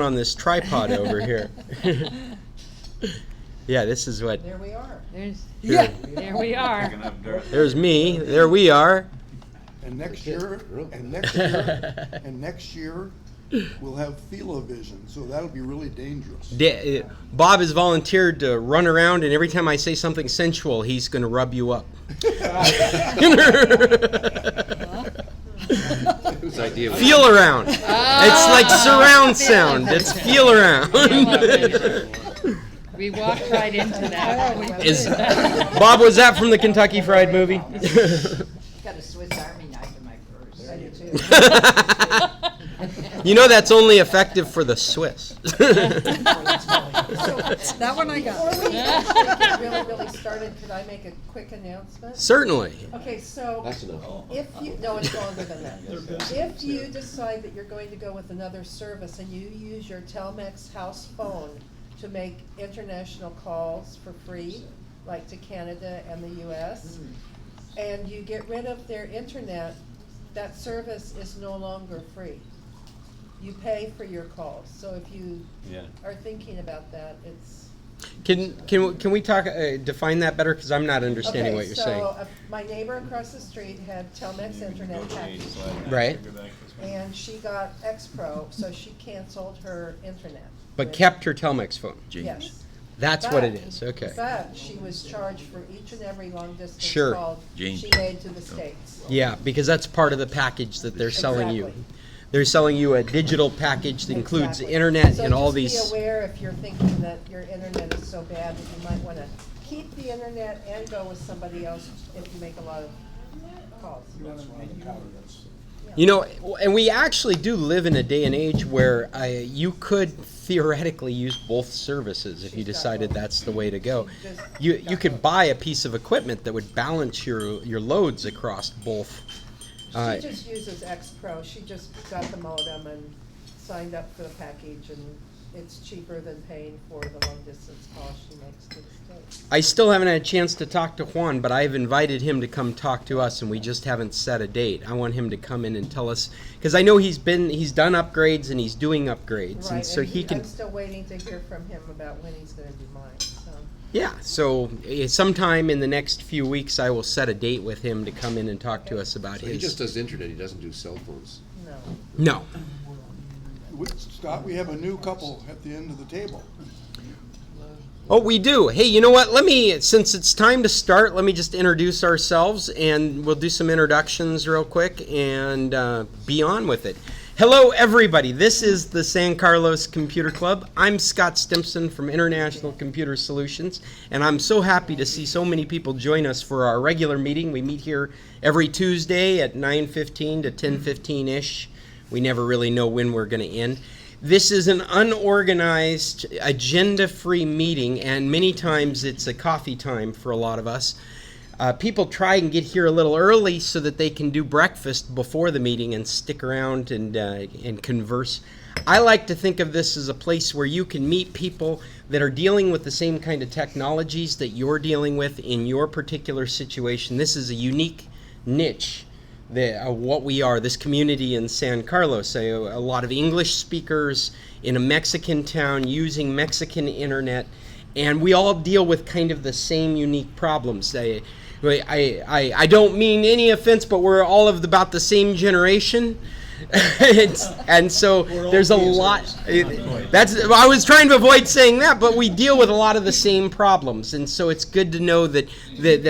on this tripod over here. Yeah, this is what. There we are. There we are. There's me. There we are. And next year, we'll have Filovision, so that'll be really dangerous. Bob has volunteered to run around, and every time I say something sensual, he's going to rub you up. Whose idea was Feel around. It's like surround sound. It's feel around. We walked right into that. Bob, was that from the Kentucky Fried Movie? Got a Swiss Army knife in my purse. I do too. You know that's only effective for the Swiss. That one I got. Before we actually get really started, could I make a quick announcement? Certainly. Okay, so That's enough. if you, no, it's longer than that. If you decide that you're going to go with another service and you use your Telmex house phone to make international calls for free, like to Canada and the US, and you get rid of their internet, that service is no longer free. You pay for your calls. So if you are thinking about that, it's... Can we talk, define that better? Because I'm not understanding what you're saying. So my neighbor across the street had Telmex internet package. Right. And she got X-Pro, so she canceled her internet. But kept her Telmex phone. Yes. That's what it is. Okay. But she was charged for each and every long distance Sure. call she made to the States. Yeah, because that's part of the package that they're selling you. Exactly. They're selling you a digital package that includes Exactly. internet So and all just these. be aware if you're thinking that your internet is so bad that you might want to keep the internet and go with somebody else if you make a lot of calls. You know, and we actually do live in a day and age where you could theoretically use both services if you decided that's the way to go. You could buy a piece of equipment that would balance your loads across both. She just uses X-Pro. She just got the modem and signed up for the package, and it's cheaper than paying for the long distance call she makes to the States. I still haven't had a chance to talk to Juan, but I've invited him to come talk to us, and we just haven't set a date. I want him to come in and tell us, because I know he's done upgrades and he's doing upgrades, Right, and so he can. I'm still waiting to hear from him about when he's going to do mine. So. Yeah, so sometime in the next few weeks, I will set a date with him to come in and talk to us about So his. he just does internet, he doesn't do cell phones. No. Scott, we have a new couple at the end of the table. Oh, we do. Hey, you know what? Since it's time to start, let me just introduce ourselves, and we'll do some introductions real quick and be on with it. Hello, everybody. This is the San Carlos Computer Club. I'm Scott Stimpson from International Computer Solutions, and I'm so happy to see so many people join us for our regular meeting. We meet here every Tuesday at 9:15 to 10:15-ish. We never really know when we're going to end. This is an unorganized, agenda-free meeting, and many times it's a coffee time for a lot of us. People try and get here a little early so that they can do breakfast before the meeting and stick around and converse. I like to think of this as a place where you can meet people that are dealing with the same kind of technologies that you're dealing with in your particular situation. This is a unique niche. What we are, this community in San Carlos, a lot of English speakers in a Mexican town using Mexican internet, and we all deal with kind of the same unique problems. I don't mean any offense, but we're all of about the same generation. And so there's a lot. I was trying to avoid saying that, but we deal with a lot of the same problems, and so it's good to know that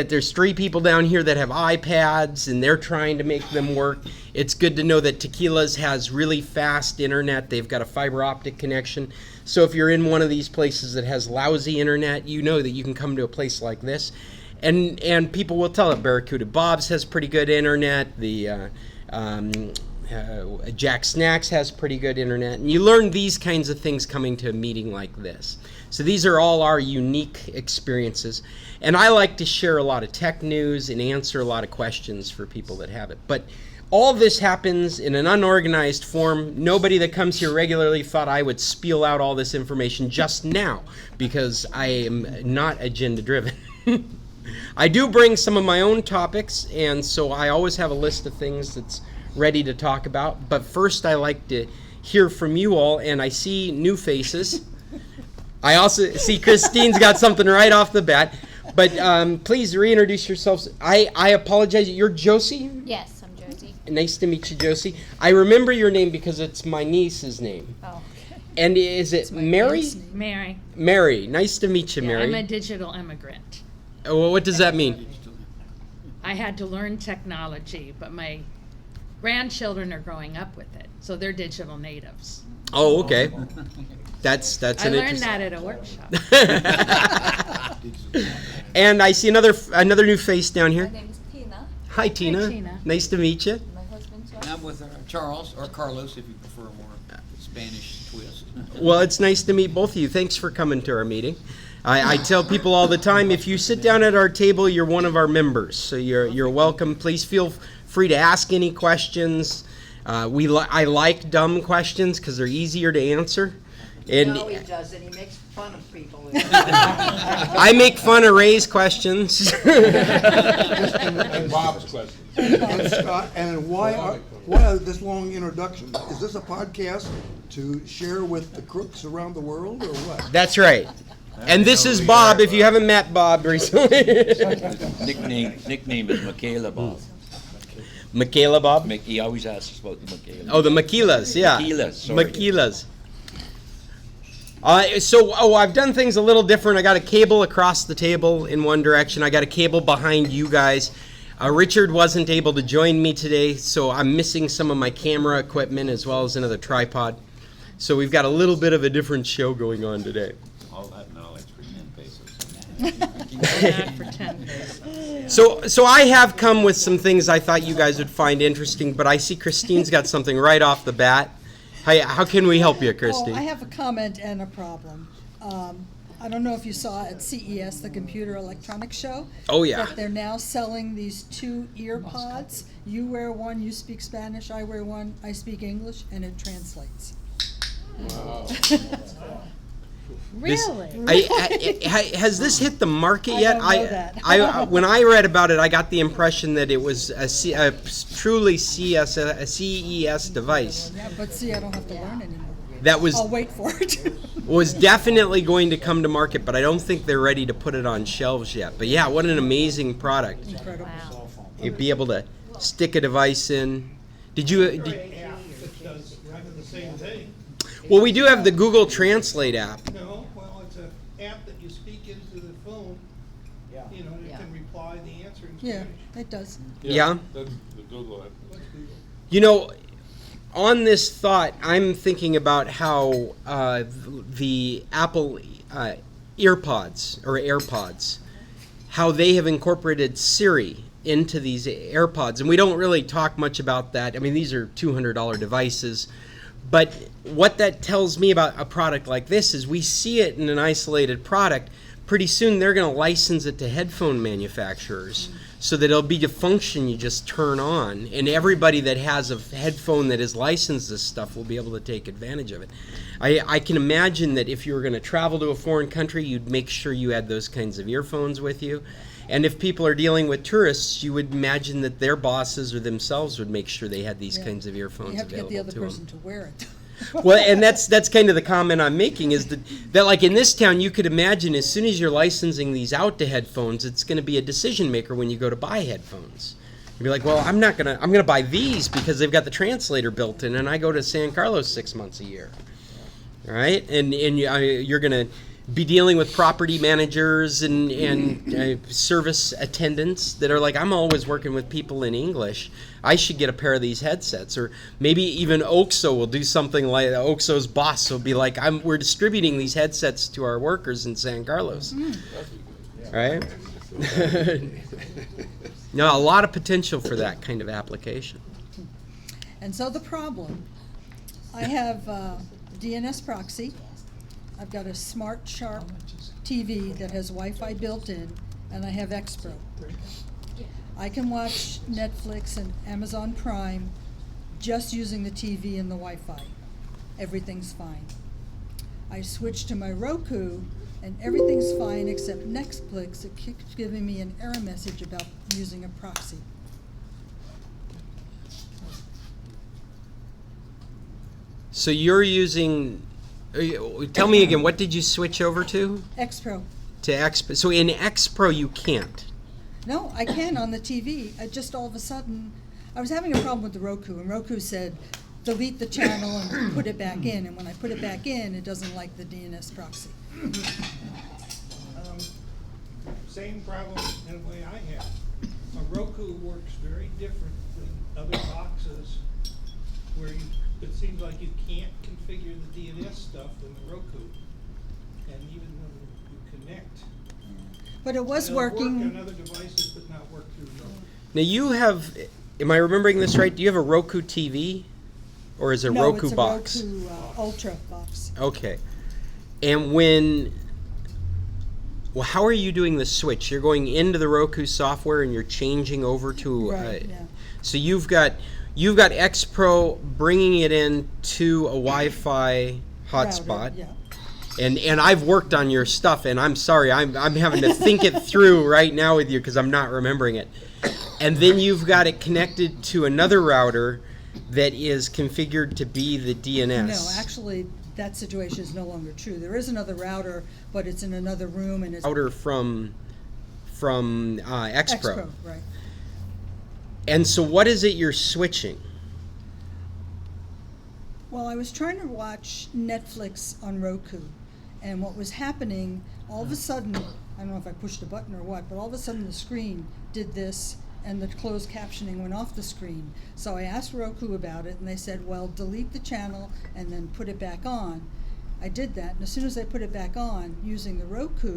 there's 3 people down here that have iPads and they're trying to make them work. It's good to know that Tequila's has really fast internet. They've got a fiber optic connection. So if you're in one of these places that has lousy internet, you know that you can come to a place like this, and people will tell it. Barracuda Bob's has pretty good internet. The Jack Snacks has pretty good internet, and you learn these kinds of things coming to a meeting like this. So these are all our unique experiences, and I like to share a lot of tech news and answer a lot of questions for people that have it. But all this happens in an unorganized form. Nobody that comes here regularly thought I would spiel out all this information just now, because I am not agenda driven. I do bring some of my own topics, and so I always have a list of things that's ready to talk about. But first, I like to hear from you all, and I see new faces. I also see Kristine's got something right off the bat. But please reintroduce yourselves. I apologize. You're Josie? Yes, I'm Josie. Nice to meet you, Josie. I remember your name because it's my niece's name. Oh. And is it Mary? Mary. Mary. Nice to meet you, Yeah, Mary. I'm a digital immigrant. Oh, well, what does that mean? I had to learn technology, but my grandchildren are growing up with it, so they're digital natives. Oh, okay. That's I an learned interesting. that at a workshop. And I see another new face down here. My name is Tina. Hi, Tina. Tina. Nice to meet you. My husband's And I'm with Charles, or Carlos, if you prefer a more Spanish twist. Well, it's nice to meet both of you. Thanks for coming to our meeting. I tell people all the time, if you sit down at our table, you're one of our members. So you're welcome. Please feel free to ask any questions. I like dumb questions because they're easier to answer. And No, he doesn't. He makes fun of people. I make fun of Ray's questions. And Bob's question. And Scott, and why this long introduction? Is this a podcast to share with the crooks around the world, or what? That's right. And this is Bob, if you haven't met Bob recently. Nickname is Michaela Bob. Michaela Bob? He always asks about the Michaela. Oh, the Maquilas, yeah. Maquilas, sorry. Maquilas. I've done things a little different. I got a cable across the table in one direction. I got a cable behind you guys. Richard wasn't able to join me today, so I'm missing some of my camera equipment as well as another tripod. So we've got a little bit of a different show going on today. All that knowledge for 10 pesos. Not for 10 days. So I have come with some things I thought you guys would find interesting, but I see Kristine's got something right off the bat. How can we help you, Kristine? Oh, I have a comment and a problem. I don't know if you saw at CES, the Computer Electronics Show. Oh, yeah. That they're now selling these 2 ear pods. You wear one, you speak Spanish, I wear one, I speak English, and it translates. Wow. Really? Has this hit the market I yet? don't know that. When I read about it, I got the impression that it was a truly CES device Yeah, but see, I don't have to learn anymore. that was I'll wait for it. was definitely going to come to market, but I don't think they're ready to put it on shelves yet. But yeah, what an amazing product! Incredible. Wow. You'd be able to stick a device in. Did you? It does kind of the same thing. Well, we do have the Google Translate app. No, well, it's an app that you speak into the phone. You know, it can reply the answer in Yeah, Spanish. it does. Yeah. That's the Google app. You know, on this thought, I'm thinking about how the Apple EarPods or AirPods, how they have incorporated Siri into these AirPods, and we don't really talk much about that. I mean, these are $200 devices, but what that tells me about a product like this is we see it in an isolated product. Pretty soon they're going to license it to headphone manufacturers so that it'll be a function you just turn on, and everybody that has a headphone that is licensed this stuff will be able to take advantage of it. I can imagine that if you were going to travel to a foreign country, you'd make sure you had those kinds of earphones with you. And if people are dealing with tourists, you would imagine that their bosses or themselves would make sure they had these kinds of earphones You have to get available the to other them. person to wear it. Well, and that's kind of the comment I'm making is that like in this town, you could imagine as soon as you're licensing these out to headphones, it's going to be a decision maker when you go to buy headphones. You'd be like, well, I'm gonna buy these because they've got the translator built in, and I go to San Carlos 6 months a year, all right? And you're gonna be dealing with property managers and service attendants that are like, I'm always working with people in English. I should get a pair of these headsets. Or maybe even OXO will do something like OXO's boss will be like, we're distributing these headsets to our workers in San Carlos. Right? No, a lot of potential for that kind of application. And so the problem, I have DNSproxy. I've got a Smart Sharp TV that has Wi-Fi built in, and I have X-Pro. I can watch Netflix and Amazon Prime just using the TV and the Wi-Fi. Everything's fine. I switched to my Roku, and everything's fine except Netflix. It keeps giving me an error message about using a proxy. So you're using, tell me again, what did you switch over to? X-Pro. To X. So in X Pro you can't. No, I can on the TV. I just all of a sudden, I was having a problem with the Roku, and Roku said, delete the channel and put it back in. And when I put it back in, it doesn't like the DNS proxy. Same problem in a way I have. A Roku works very different than other boxes where it seems like you can't configure the DNS stuff in the Roku. And even when you connect, But it was it'll work working. on other devices but not work through Roku. Now you have, am I remembering this right? Do you have a Roku TV? Or is it a No, Roku it's a box? Roku Ultra box. Okay. And well, how are you doing the switch? You're going into the Roku software and you're changing over to, Right, yeah. so you've got X Pro bringing it in to a Wi-Fi hotspot. Router, yeah. And I've worked on your stuff, and I'm sorry, I'm having to think it through right now with you because I'm not remembering it. And then you've got it connected to another router that is configured to be the DNS. No, actually, that situation is no longer true. There is another router, but it's in another room, and it's Router from X Pro. X-Pro, right. And so what is it you're switching? Well, I was trying to watch Netflix on Roku, and what was happening, all of a sudden, I don't know if I pushed a button or what, but all of a sudden the screen did this, and the closed captioning went off the screen. So I asked Roku about it, and they said, well, delete the channel and then put it back on. I did that, and as soon as I put it back on, using the Roku,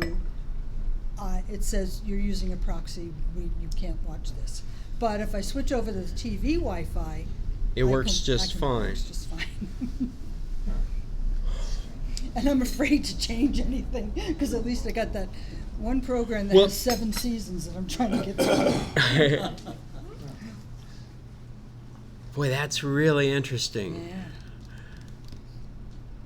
it says you're using a proxy, you can't watch this. But if I switch over to the TV Wi-Fi, It works just It fine. works just fine. And I'm afraid to change anything, because at least I got that one program that Well- has 7 seasons that I'm trying to get through. Boy, that's really interesting. Yeah.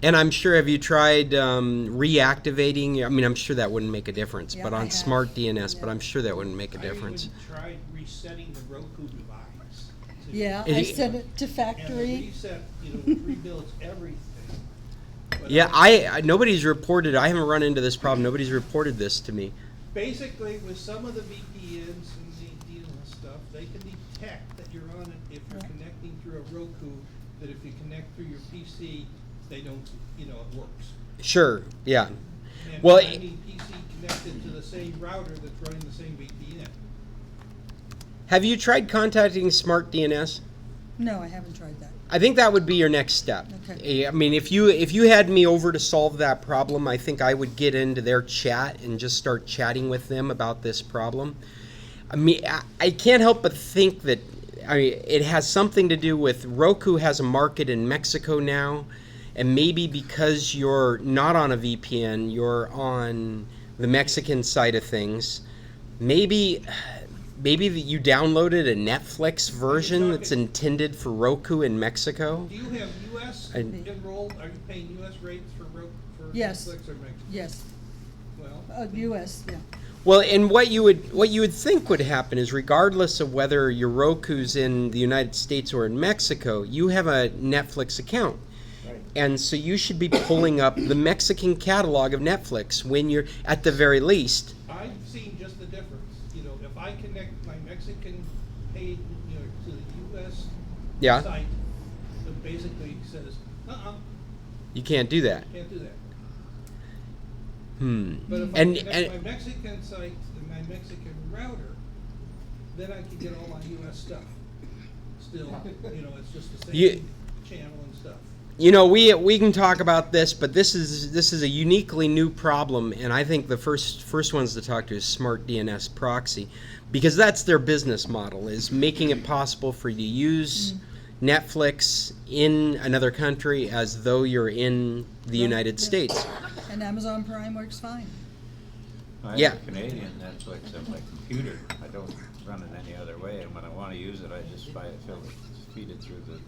And I'm sure, have you tried reactivating? I mean, I'm sure that wouldn't make a difference, Yeah, but I on have. smart DNS, but Yeah. I'm sure that wouldn't make a I difference. even tried resetting the Roku device. Yeah, Is I it- sent it to And the factory. reset, rebuilds everything. But Yeah, I nobody's reported, I haven't run into this problem, nobody's reported this to me. Basically, with some of the VPNs and the DNS stuff, they can detect that you're on it if you're Right. connecting through a Roku, that if you connect through your PC, they don't, it works. Sure, yeah. And Well, I mean PC connected to the same router that's running the same VPN. Have you tried contacting smart DNS? No, I haven't tried that. I think that would be your next step. Okay. I mean, if you had me over to solve that problem, I think I would get into their chat and just start chatting with them about this problem. I mean, I can't help but think that it has something to do with Roku has a market in Mexico now, and maybe because you're not on a VPN, you're on the Mexican side of things. Maybe that you downloaded a Netflix version that's intended for Roku in Mexico. Do you have US enrolled, are you paying US rates for Yes. Netflix or Mexico? Yes, Well, US, yeah. Well, and what you would think would happen is, regardless of whether your Roku's in the United States or in Mexico, you have a Netflix account. And so you should be pulling up the Mexican catalog of Netflix when you're, at the very least. I've seen just the difference. If I connect my Mexican page, to the US Yeah. site, it basically says, You can't do that. can't do that. And But if I connect my Mexican site and my Mexican router, then I can get all my US stuff. Still, it's just the same You- channel and stuff. we can talk about this, but this is a uniquely new problem, and I think the first ones to talk to is smartDNSproxy, because that's their business model, is making it possible for you to use Netflix in another country as though you're in the United States. And Amazon Prime works fine. I Yeah. have a Canadian Netflix on my computer. I don't run it any other way, and when I want to use it, I just feed it through the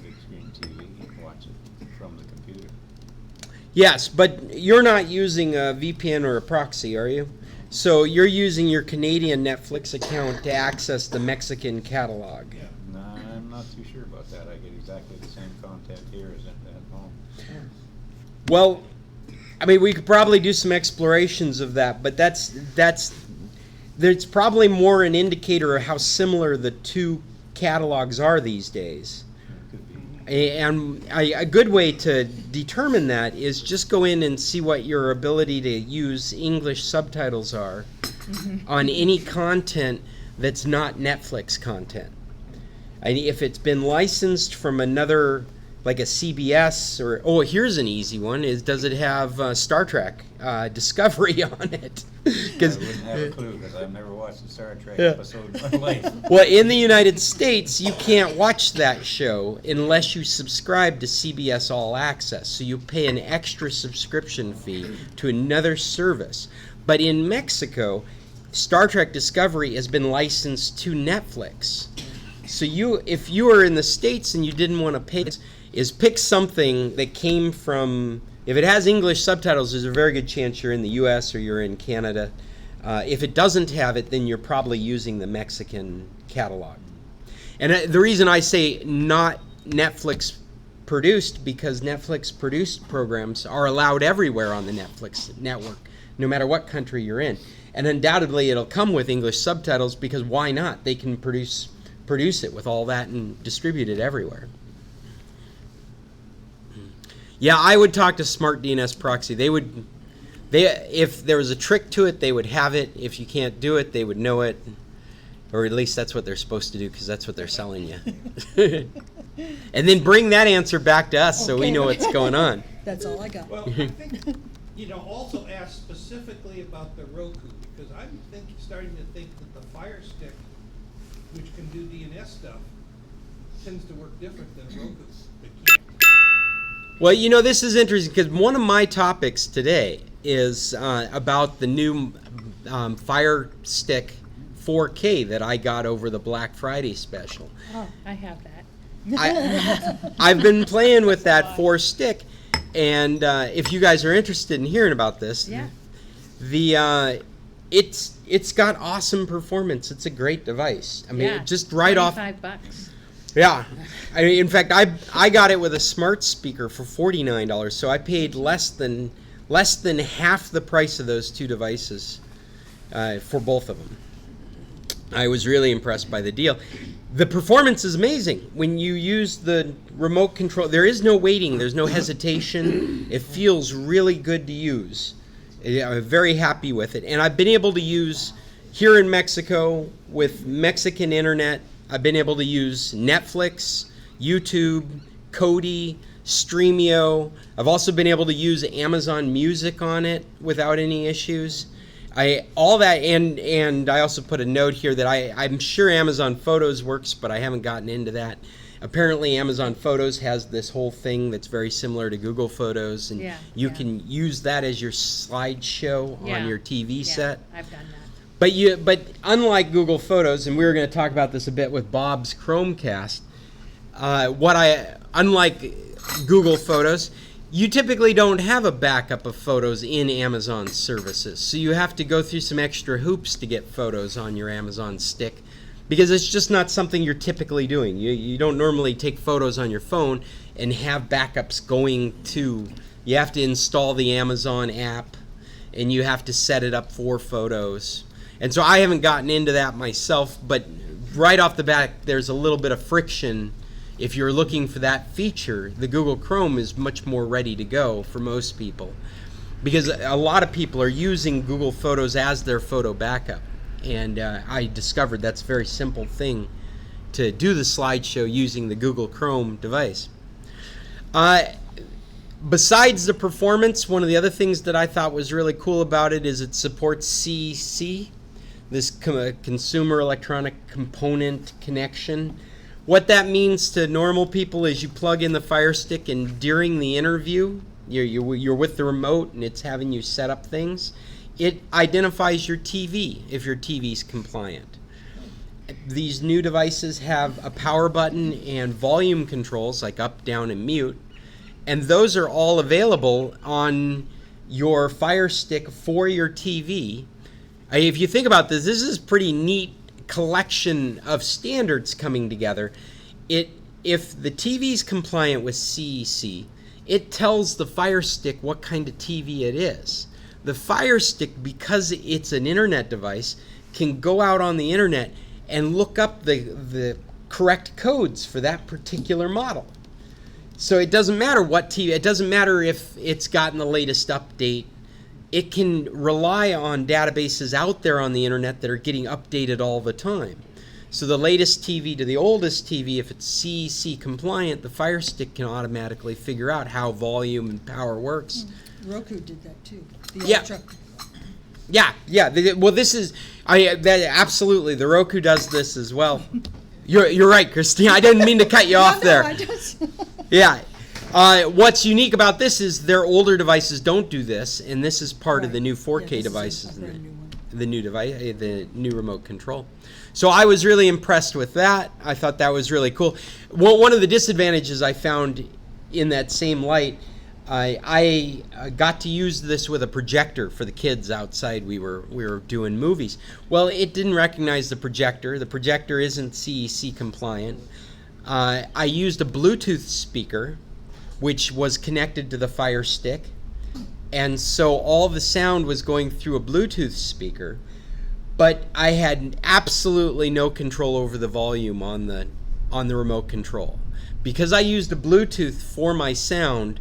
big screen TV and watch it from the computer. Yes, but you're not using a VPN or a proxy, are you? So you're using your Canadian Netflix account to access the Mexican catalog. No, I'm not too sure about that. I get exactly the same content here as Well, I mean, we could probably do some explorations of that, but there's probably more an indicator of how similar the two catalogs are these days. And a good way to determine that is just go in and see what your ability to use English subtitles are on any content that's not Netflix content. And if it's been licensed from another, like a CBS, or here's an easy one, is does it have Star Trek Discovery on it? I wouldn't have a clue, because I've never watched a Star Trek episode in my life. Well, in the United States, you can't watch that show unless you subscribe to CBS All Access. So you pay an extra subscription fee to another service. But in Mexico, Star Trek Discovery has been licensed to Netflix. So if you are in the States and you didn't want to pay, is pick something that came from, if it has English subtitles, there's a very good chance you're in the US or you're in Canada. If it doesn't have it, then you're probably using the Mexican catalog. And the reason I say not Netflix produced, because Netflix produced programs are allowed everywhere on the Netflix network, no matter what country you're in. And undoubtedly it'll come with English subtitles, because why not? They can produce it with all that and distribute it everywhere. Yeah, I would talk to smartDNSproxy. If there was a trick to it, they would have it. If you can't do it, they would know it. Or at least that's what they're supposed to do, because that's what they're selling you. And then bring that answer back to us so we know what's going on. That's all I got. Well, I think, also ask specifically about the Roku, because I'm starting to think that the FireStick, which can do DNS stuff, tends to work different than Roku. It can't. Well, this is interesting, because one of my topics today is about the new FireStick 4K that I got over the Black Friday special. Oh, I have that. I've been playing with that 4-stick, and if you guys are interested in hearing about this, it's got awesome performance. It's a great device. I mean, just right off. $25. Yeah, in fact, I got it with a smart speaker for $49, so I paid less than half the price of those two devices for both of them. I was really impressed by the deal. The performance is amazing. When you use the remote control, there is no waiting, there's no hesitation. It feels really good to use. I'm very happy with it. And I've been able to use, here in Mexico, with Mexican internet, I've been able to use Netflix, YouTube, Kodi, Streamio. I've also been able to use Amazon Music on it without any issues. All that, and I also put a note here that I'm sure Amazon Photos works, but I haven't gotten into that. Apparently Amazon Photos has this whole thing that's very similar to Google Photos, and you can use that as your slideshow on your TV set. I've done that. But unlike Google Photos, and we were going to talk about this a bit with Bob's Chromecast, unlike Google Photos, you typically don't have a backup of photos in Amazon services. So you have to go through some extra hoops to get photos on your Amazon stick, because it's just not something you're typically doing. You don't normally take photos on your phone and have backups going to. You have to install the Amazon app, and you have to set it up for photos. And so I haven't gotten into that myself, but right off the bat, there's a little bit of friction. If you're looking for that feature, the Google Chrome is much more ready to go for most people, because a lot of people are using Google Photos as their photo backup. And I discovered that's a very simple thing to do the slideshow using the Google Chrome device. Besides the performance, one of the other things that I thought was really cool about it is it supports CC, this Consumer Electronic Component Connection. What that means to normal people is you plug in the FireStick, and during the interview, you're with the remote and it's having you set up things. It identifies your TV if your TV's compliant. These new devices have a power button and volume controls like up, down, and mute, and those are all available on your FireStick for your TV. If you think about this is a pretty neat collection of standards coming together. If the TV's compliant with CEC, it tells the FireStick what kind of TV it is. The FireStick, because it's an internet device, can go out on the internet and look up the correct codes for that particular model. So it doesn't matter what TV, it doesn't matter if it's gotten the latest update. It can rely on databases out there on the internet that are getting updated all the time. So the latest TV to the oldest TV, if it's CEC compliant, the FireStick can automatically figure out how volume and power works. Roku did that too. The Yeah. Ultra. Yeah. Well, this is absolutely, the Roku does this as well. You're right, Kristine. I didn't mean to cut you off there. I just Yeah. What's unique about this is their older devices don't do this, and this is part of the new 4K Yeah, this is a devices, brand new one. the new device, the new remote control. So I was really impressed with that. I thought that was really cool. Well, one of the disadvantages I found in that same light, I got to use this with a projector for the kids outside. We were doing movies. Well, it didn't recognize the projector. The projector isn't CEC compliant. I used a Bluetooth speaker, which was connected to the FireStick, and so all the sound was going through a Bluetooth speaker, but I had absolutely no control over the volume on the remote control. Because I used a Bluetooth for my sound,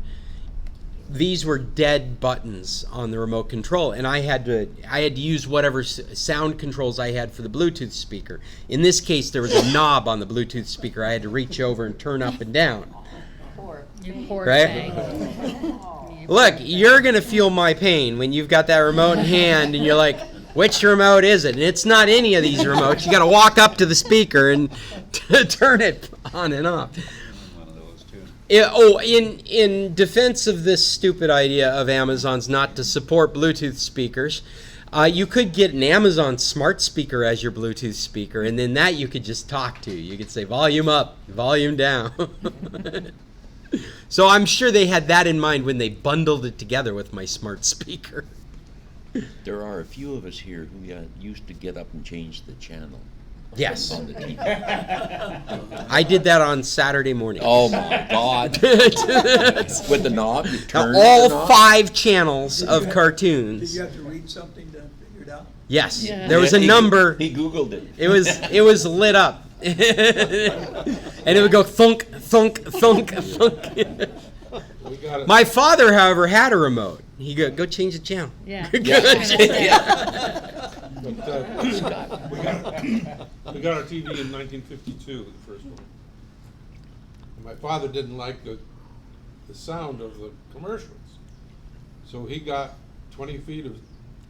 these were dead buttons on the remote control, and I had to use whatever sound controls I had for the Bluetooth speaker. In this case, there was a knob on the Bluetooth speaker I had to reach over and turn up and down. You poor Right? thing. Look, you're going to feel my pain when you've got that remote in hand and you're like, which remote is it? And it's not any of these remotes. You got to walk up to the speaker and turn it on and off. One of those too. In defense of this stupid idea of Amazon's not to support Bluetooth speakers, you could get an Amazon smart speaker as your Bluetooth speaker, and then that you could just talk to. You could say volume up, volume down. So I'm sure they had that in mind when they bundled it together with my smart speaker. There are a few of us here who used to get up and change the channel Yes. on the TV. I did that on Saturday morning. Oh my God. With the knob, you turn the All knob? 5 channels of cartoons. Did you have to read something to figure it out? Yes, Yeah. there was a He- number. He Googled it. It was lit up, and it would go thunk, thunk, thunk, thunk. My father, however, had a remote. He go change the channel. Yeah. We got our TV in 1952, the first one. And my father didn't like the sound of the commercials. So he got 20 feet of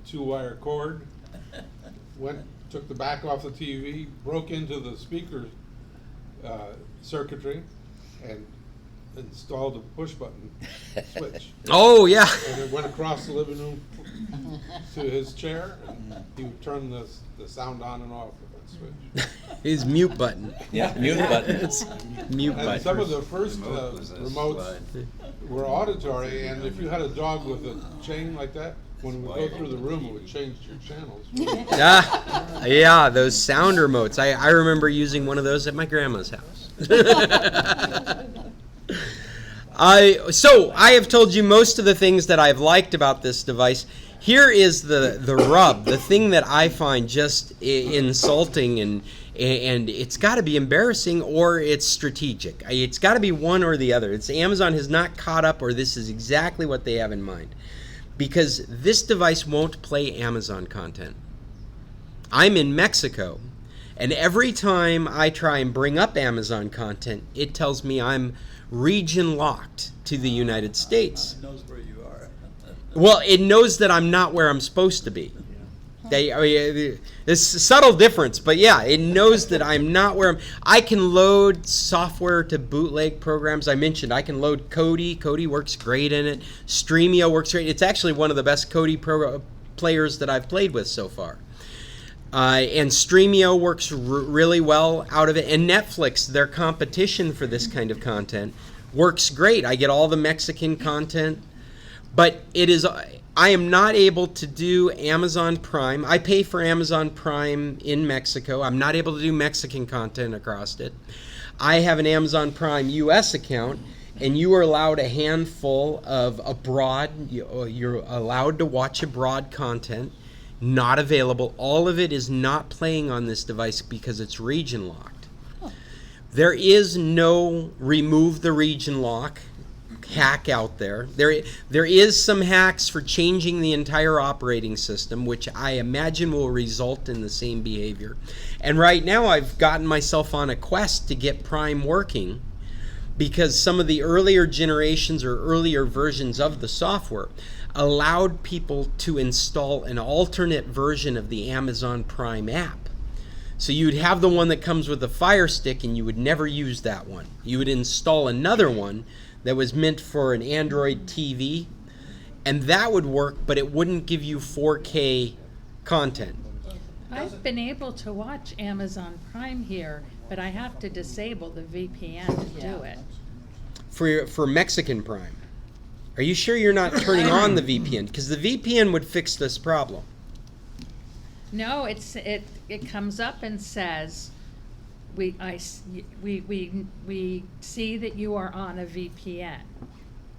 2-wire cord, took the back off the TV, broke into the speaker circuitry, and installed a push button switch. Oh yeah. And it went across the living room to his chair, and he would turn the sound on and off with that switch. His mute button. Yeah, mute button. Mute And button. some of the first Remote was a remotes slide. were auditory, and if you had a dog with a chain like that, when we go through the room, it would change your channels. Yeah, those sound remotes. I remember using one of those at my grandma's house. So I have told you most of the things that I've liked about this device. Here is the rub, the thing that I find just insulting, and it's got to be embarrassing or it's strategic. It's got to be one or the other. It's Amazon has not caught up, or this is exactly what they have in mind, because this device won't play Amazon content. I'm in Mexico, and every time I try and bring up Amazon content, it tells me I'm region locked to the United States. It knows where you are. Well, it knows that I'm not where I'm supposed to be. There's a subtle difference, but yeah, it knows that I'm not where I can load software to bootleg programs. I mentioned I can load Kodi. Kodi works great in it. Streamio works great. It's actually one of the best Kodi players that I've played with so far. And Streamio works really well out of it. And Netflix, their competition for this kind of content, works great. I get all the Mexican content, but I am not able to do Amazon Prime. I pay for Amazon Prime in Mexico. I'm not able to do Mexican content across it. I have an Amazon Prime US account, and you are allowed a handful of you're allowed to watch abroad content, not available. All of it is not playing on this device because it's region locked. There is no remove the region lock hack out there. There is some hacks for changing the entire operating system, which I imagine will result in the same behavior. And right now I've gotten myself on a quest to get Prime working, because some of the earlier generations or earlier versions of the software allowed people to install an alternate version of the Amazon Prime app. So you'd have the one that comes with the FireStick, and you would never use that one. You would install another one that was meant for an Android TV, and that would work, but it wouldn't give you 4K content. I've been able to watch Amazon Prime here, but I have to disable the VPN to do it. For Mexican Prime. Are you sure you're not turning on the VPN? Because the VPN would fix this problem. No, it comes up and says, we see that you are on a VPN.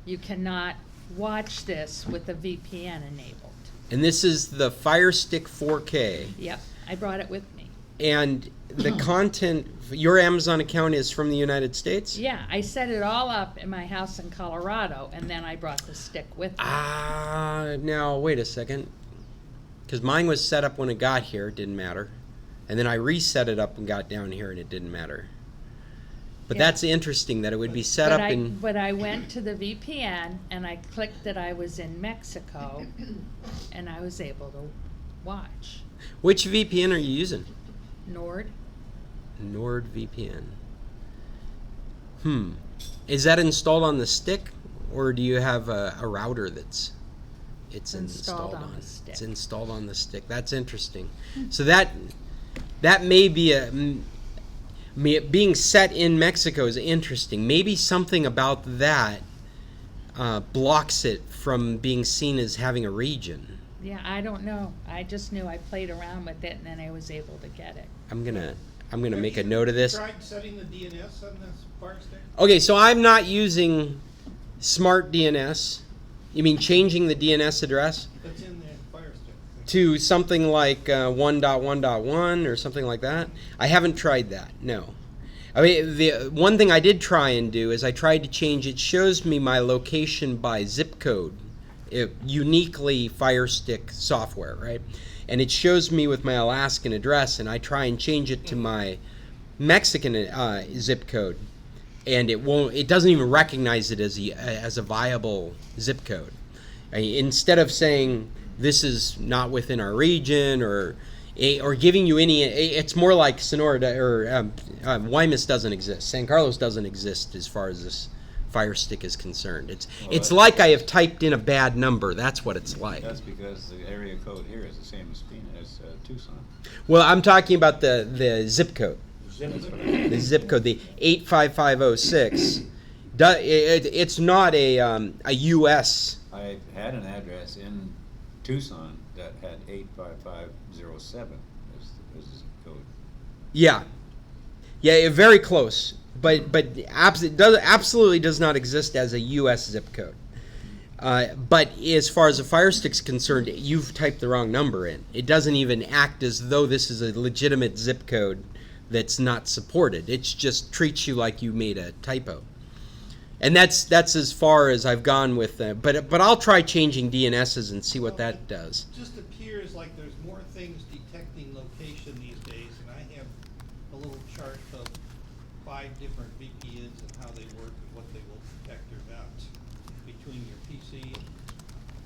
You cannot watch this with a VPN enabled. And this is the FireStick 4K. Yep, I brought it with me. And the content, your Amazon account is from the United States? Yeah, I set it all up in my house in Colorado, and then I brought the stick with me. Now, wait a second. Because mine was set up when it got here, it didn't matter. And then I reset it up and got down here, and it didn't matter. But Yeah. that's interesting that it would be set up in... But I went to the VPN, and I clicked that I was in Mexico, and I was able to watch. Which VPN are you using? Nord. NordVPN. Is that installed on the stick, or do you have a router that's installed on the stick. It's installed on the stick. That's interesting. So that may be being set in Mexico is interesting. Maybe something about that blocks it from being seen as having a region. Yeah, I don't know. I just knew I played around with it, and then I was able to get it. I'm gonna make a note of this. Tried setting the DNS on this FireStick? Okay, so I'm not using smartDNS. You mean changing the DNS address That's in the FireStick. to something like 1.1.1 or something like that? I haven't tried that, no. I mean, the one thing I did try and do is I tried to change, it shows me my location by zip code, uniquely FireStick software, right? And it shows me with my Alaskan address, and I try and change it to my Mexican zip code, and it doesn't even recognize it as a viable zip code. Instead of saying this is not within our region or giving you any, it's more like Sonora or Guaymas doesn't exist. San Carlos doesn't exist as far as this FireStick is concerned. It's like I have typed in a bad number. That's what it's like. That's because the area code here is the same as Tucson. Well, I'm talking about the zip code. The zip code, the 85506. It's not a U.S. I had an address in Tucson that had 85507 as the zip code. Yeah, very close. But absolutely does not exist as a U.S. zip code. But as far as the FireStick's concerned, you've typed the wrong number in. It doesn't even act as though this is a legitimate zip code that's not supported. It just treats you like you made a typo. And that's as far as I've gone with that. But I'll try changing DNSs and see what that does. It just appears like there's more things detecting location these days, and I have a little chart of 5 different VPNs and how they work and what they will detect or not between your PC,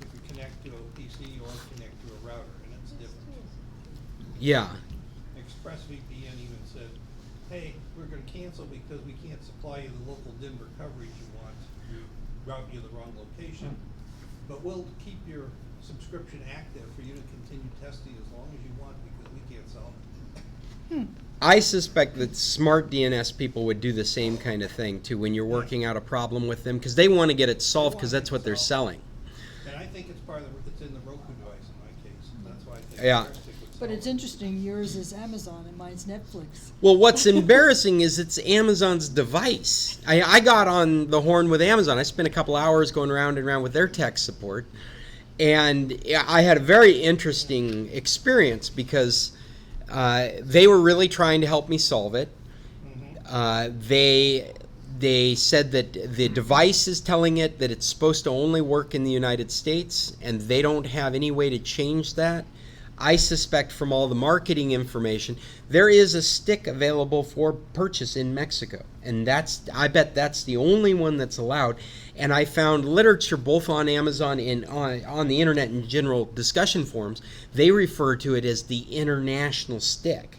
if you connect to a PC or connect to a router, and it's different. Yeah. ExpressVPN even said, hey, we're going to cancel because we can't supply you the local Denver coverage you want. We route you the wrong location, but we'll keep your subscription active for you to continue testing as long as you want because we can't sell it. I suspect that smart DNS people would do the same kind of thing too when you're working out a problem with them, because they want to get it solved because that's what they're selling. And I think think it's part of it's in the Roku device in my case. That's why I think Yeah. FireStick would But solve it's it. interesting, yours is Amazon and mine's Netflix. Well, what's embarrassing is it's Amazon's device. I got on the horn with Amazon. I spent a couple hours going around and around with their tech support. And I had a very interesting experience because they were really trying to help me solve it. They said that the device is telling it that it's supposed to only work in the United States, and they don't have any way to change that. I suspect from all the marketing information, there is a stick available for purchase in Mexico, and I bet that's the only one that's allowed. And I found literature both on Amazon and on the internet in general discussion forums. They refer to it as the international stick.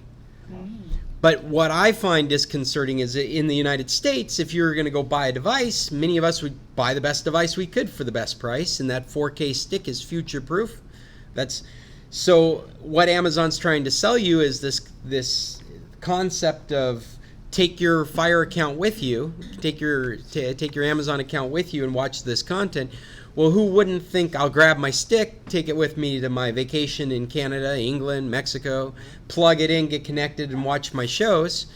But what I find disconcerting is that in the United States, if you're going to go buy a device, many of us would buy the best device we could for the best price, and that 4K stick is future-proof. So what Amazon's trying to sell you is this concept of take your Fire account with you, take your Amazon account with you and watch this content. Well, who wouldn't think I'll grab my stick, take it with me to my vacation in Canada, England, Mexico, plug it in, get connected, and watch my shows.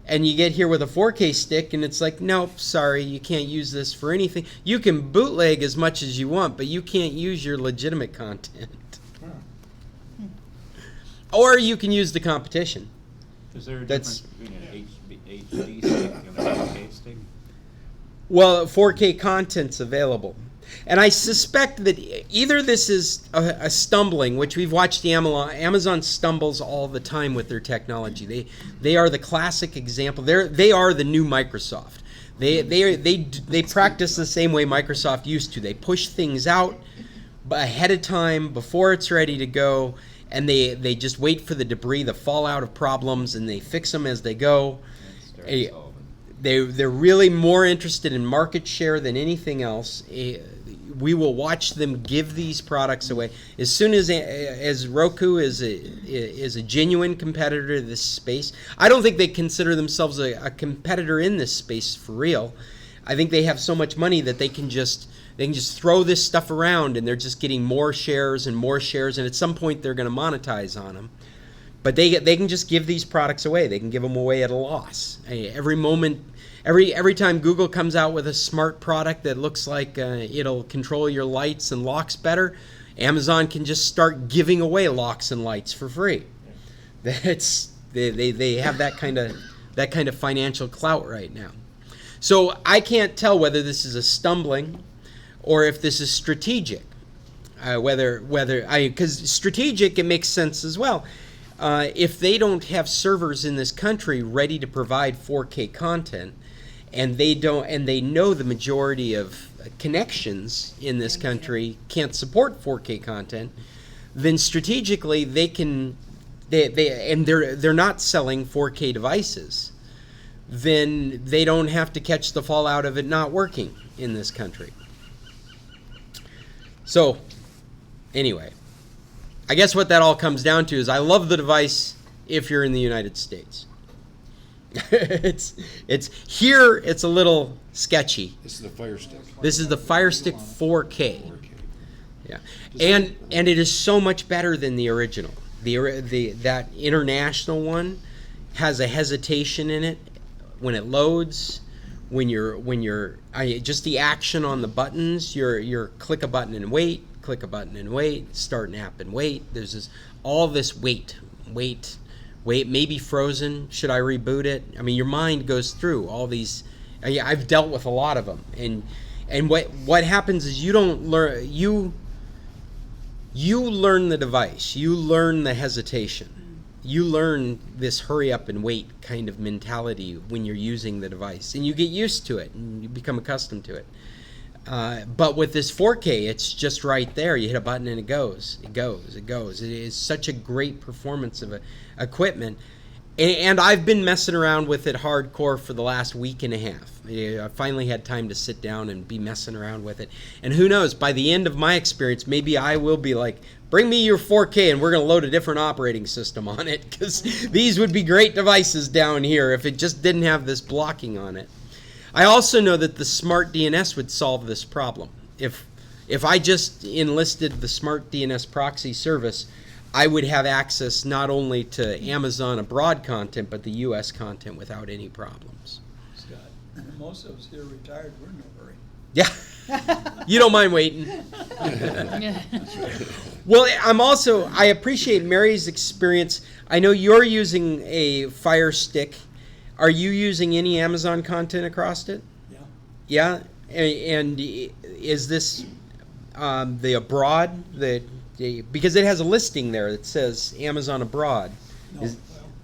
And you get here with a 4K stick, and it's like, nope, sorry, you can't use this for anything. You can bootleg as much as you want, but you can't use your legitimate content. Or you can use the competition. Is there a difference between an HD stick and a 4K stick? Well, 4K content's available. And I suspect that either this is a stumbling, which we've watched Amazon stumbles all the time with their technology. They are the classic example. They are the new Microsoft. They practice the same way Microsoft used to. They push things out ahead of time before it's ready to go, and they just wait for the debris, the fallout of problems, and they fix them as they go. They're really more interested in market share than anything else. We will watch them give these products away as soon as Roku is a genuine competitor to this space. I don't think they consider themselves a competitor in this space for real. I think they have so much money that they can just throw this stuff around, and they're just getting more shares, and at some point they're going to monetize on them. But they can just give these products away. They can give them away at a loss. Every time Google comes out with a smart product that looks like it'll control your lights and locks better, Amazon can just start giving away locks and lights for free. They have that kind of financial clout right now. So I can't tell whether this is a stumbling or if this is strategic. Because strategic, it makes sense as well. If they don't have servers in this country ready to provide 4K content, and they know the majority of connections in this country can't support 4K content, then strategically they're not selling 4K devices, then they don't have to catch the fallout of it not working in this country. So, anyway, I guess what that all comes down to is I love the device if you're in the United States. It's a little sketchy. This is the FireStick. This is the FireStick 4K. Yeah, and it is so much better than the original. That international one has a hesitation in it when it loads. Just the action on the buttons. You're click a button and wait, click a button and wait, start an app and wait. There's all this wait, maybe frozen. Should I reboot it? I mean, your mind goes through all these. I've dealt with a lot of them, and what happens is you don't learn. You learn the device. You learn the hesitation. You learn this hurry up and wait kind of mentality when you're using the device, and you get used to it and you become accustomed to it. But with this 4K, it's just right there. You hit a button and it goes. It is such a great performance of equipment. And I've been messing around with it hardcore for the last week and a half. I finally had time to sit down and be messing around with it. And who knows, by the end of my experience, maybe I will be like, bring me your 4K and we're going to load a different operating system on it, because these would be great devices down here if it just didn't have this blocking on it. I also know that the smartDNS would solve this problem. If If I just enlisted the smartDNSproxy service, I would have access not only to Amazon abroad content, but the U.S. content without any problems. Scott, most of us here retired, we're in no hurry. Yeah. You don't mind waiting. Well, I appreciate Mary's experience. I know you're using a FireStick. Are you using any Amazon content across it? Yeah. Yeah? And is this the abroad? Because it has a listing there that says Amazon abroad. No, well, it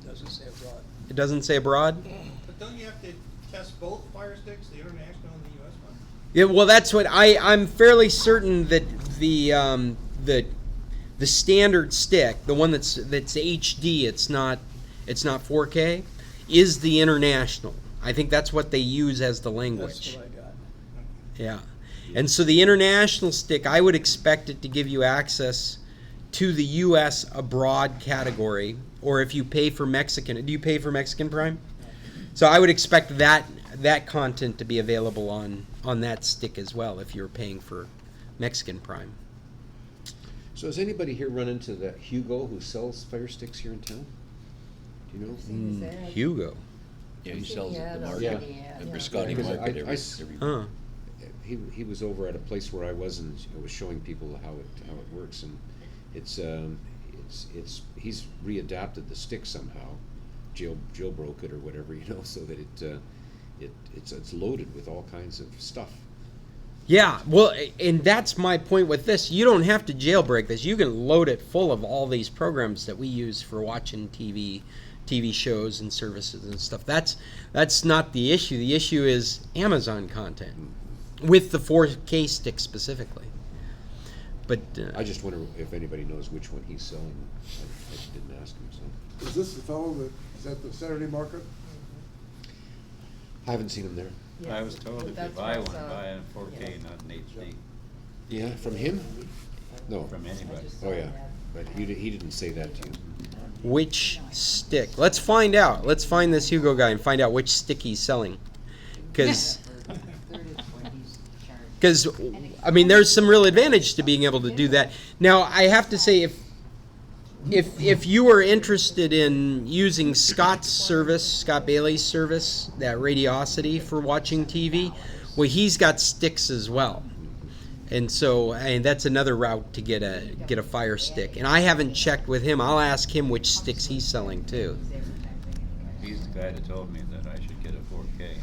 doesn't say abroad. It doesn't say abroad? But don't you have to test both FireSticks, the international and the US one? Yeah, well, that's what I'm fairly certain that the standard stick, the one that's HD, it's not 4K, is the international. I think that's what they use as the language. That's what I got. Yeah. And so the international stick, I would expect it to give you access to the U.S. abroad category, or if you pay for Mexican. Do you pay for Mexican Prime? So I would expect that content to be available on that stick as well if you're paying for Mexican Prime. So has anybody here run into that Hugo who sells Fire Sticks here in town? Do you know? Hugo. Yeah, he sells at the Yeah. market, at Brascotti Because Market I- every Huh. He was over at a place where I was and was showing people how it works, and it's he's readapted the stick somehow, jailbroke it or whatever, so that it's loaded with all kinds of stuff. Yeah, well, and that's my point with this. You don't have to jailbreak this. You can load it full of all these programs that we use for watching TV shows and services and stuff. That's not the issue. The issue is Amazon content with the 4K stick specifically. But I just wonder if anybody knows which one he's selling. I didn't ask him, so. Is this the fellow that's at the Saturday market? I haven't seen him there. Yes. I was told if you That's buy what's one, on. buy it in 4K, Yeah. not in HD. Yeah, from him? No. From anybody. Oh, yeah, but he didn't say that to you. which stick? Let's find out. Let's find this Hugo guy and find out which stick he's selling. Because I mean, there's some real advantage to being able to do that. Now, I have to say, if you are interested in using Scott's service, Scott Bailey's service, that Radiosity for watching TV, well, he's got sticks as well. And so, and that's another route to get a Fire Stick. And I haven't checked with him. I'll ask him which sticks he's selling too. He's the guy that told me that I should get a 4K.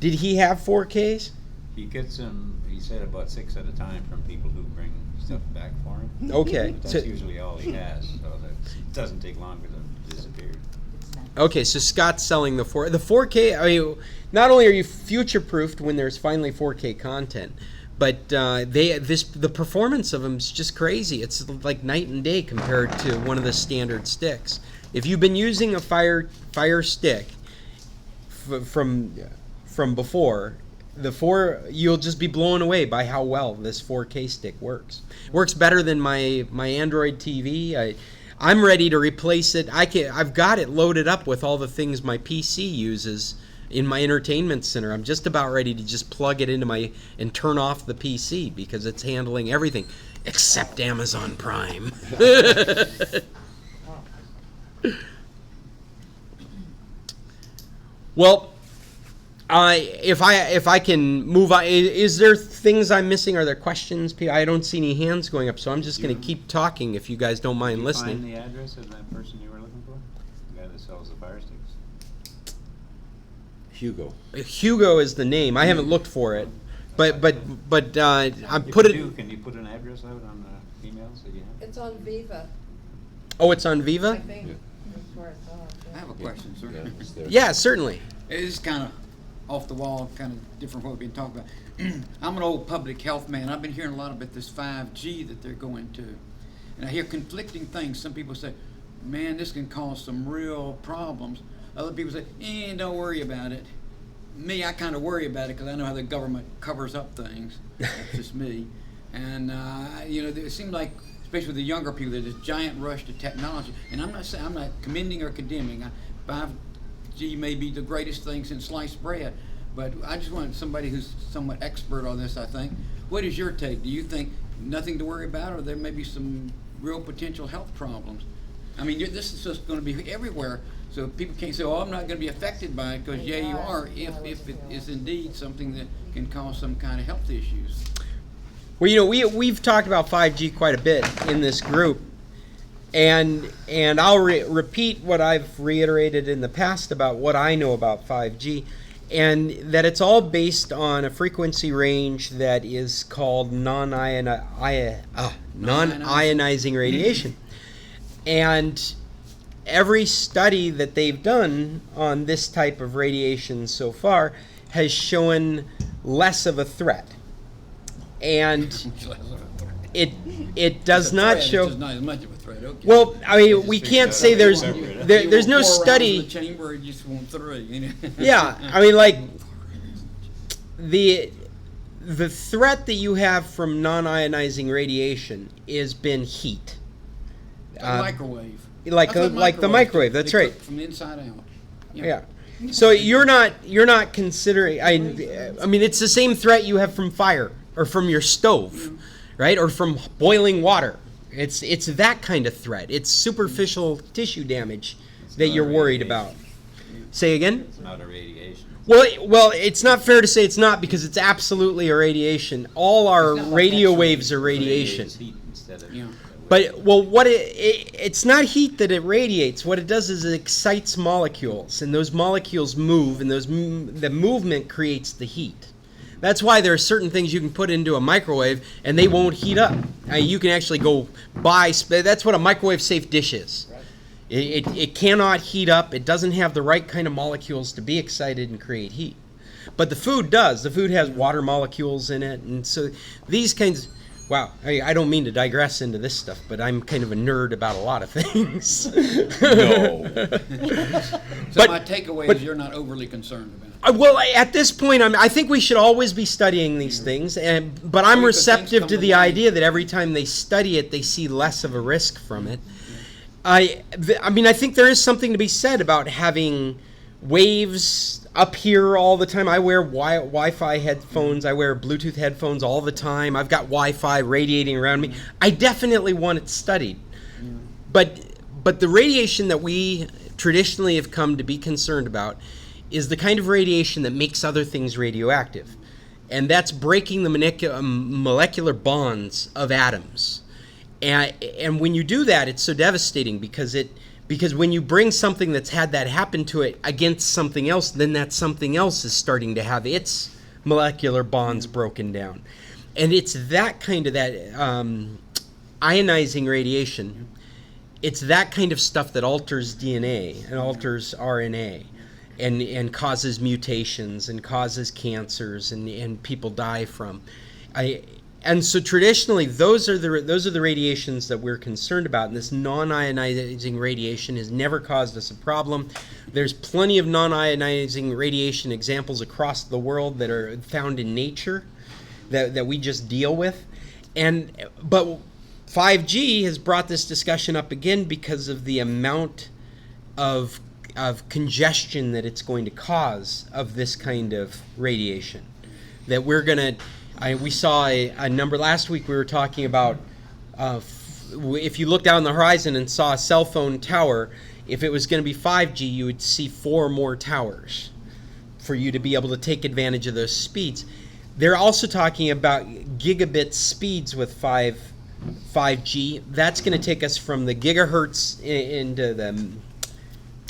Did he have 4Ks? He gets them, he said, about 6 at a time from people who bring stuff back for him. Okay. But that's usually all he has, so that it doesn't take longer to disappear. Okay, so Scott's selling the 4K. I mean, not only are you future-proofed when there's finally 4K content, but the performance of them is just crazy. It's like night and day compared to one of the standard sticks. If you've been using a Fire Stick from before, you'll just be blown away by how well this 4K stick works. It works better than my Android TV. I'm ready to replace it. I've got it loaded up with all the things my PC uses in my entertainment center. I'm just about ready to just plug it into and turn off the PC because it's handling everything except Amazon Prime. Well, if I can move on, is there things I'm missing? Are there questions? I don't see any hands going up, so I'm just going to keep talking if you guys don't mind Did you listening. find the address of that person you were looking for? The guy that sells the Fire Sticks? Hugo. Hugo is the name. I haven't looked for it, but I'm If put you it. do, can you put an address out on the emails that you have? It's on Viva, Oh, it's on I Viva. think. Yeah. That's where I saw it. I have a question, sir. Yeah, it's there. Yeah, certainly. It's kind of off the wall, kind of different from what we've been talking about. I'm an old public health man. I've been hearing a lot about this 5G that they're going to. And I hear conflicting things. Some people say, man, this can cause some real problems. Other people say, don't worry about it. Me, I kind of worry about it because I know how the government covers up things. That's just me. And, it seems like, especially with the younger people, there's this giant rush to technology. And I'm not commending or condemning. 5G may be the greatest thing since sliced bread, but I just want somebody who's somewhat expert on this, I think. What is your take? Do you think nothing to worry about, or there may be some real potential health problems. I mean, this is just going to be everywhere, so people can't say, "Oh, I'm not going to be affected by it," because yeah, you are. If it is indeed something that can cause some kind of health issues. Well, you know, we've talked about 5G quite a bit in this group, and I'll repeat what I've reiterated in the past about what I know about 5G, and that it's all based on a frequency range that is called non-ionizing radiation. And every study that they've done on this type of radiation so far has shown less of a threat. And it does not show. It's not as much of a threat. Okay. Well, I mean, we can't say there's no study. The chamber, you just want through, you know? Yeah, I mean, like the threat that you have from non-ionizing radiation has been heat. Microwave. Like the microwave. That's right. From the inside out. Yeah. So you're not considering. I mean, it's the same threat you have from fire or from your stove, right? Or from boiling water. It's that kind of threat. It's superficial tissue damage that you're worried about. Say again? It's not a radiation. Well, it's not fair to say it's not, because it's absolutely a radiation. All our radio waves are radiation. Heat instead of But it's not heat that it radiates. What it does is it excites molecules, and those molecules move, and the movement creates the heat. That's why there are certain things you can put into a microwave and they won't heat up. I mean, you can actually go buy. That's what a microwave-safe dish is. It cannot heat up. It doesn't have the right kind of molecules to be excited and create heat. But the food does. The food has water molecules in it, and so these kinds. Wow, I don't mean to digress into this stuff, but I'm kind of a nerd about a lot of things. No. So my takeaway is you're not overly concerned about it. Well, at this point, I think we should always be studying these things, but I'm receptive to the idea that every time they study it, they see less of a risk from it. I mean, I think there is something to be said about having waves up here all the time. I wear Wi-Fi headphones. I wear Bluetooth headphones all the time. I've got Wi-Fi radiating around me. I definitely want it studied. But the radiation that we traditionally have come to be concerned about is the kind of radiation that makes other things radioactive. And that's breaking the molecular bonds of atoms. And when you do that, it's so devastating because when you bring something that's had that happen to it against something else, then that something else is starting to have its molecular bonds broken down. And it's that kind of ionizing radiation. It's that kind of stuff that alters DNA and alters RNA and causes mutations and causes cancers and people die from. And so traditionally, those are the radiations that we're concerned about. And this non-ionizing radiation has never caused us a problem. There's plenty of non-ionizing radiation examples across the world that are found in nature that we just deal with. But 5G has brought this discussion up again because of the amount of congestion that it's going to cause of this kind of radiation. That we're going to. We saw a number last week. We were talking about if you look down the horizon and saw a cell phone tower, if it was going to be 5G, you would see 4 more towers for you to be able to take advantage of those speeds. They're also talking about gigabit speeds with 5G. That's going to take us from the gigahertz into the,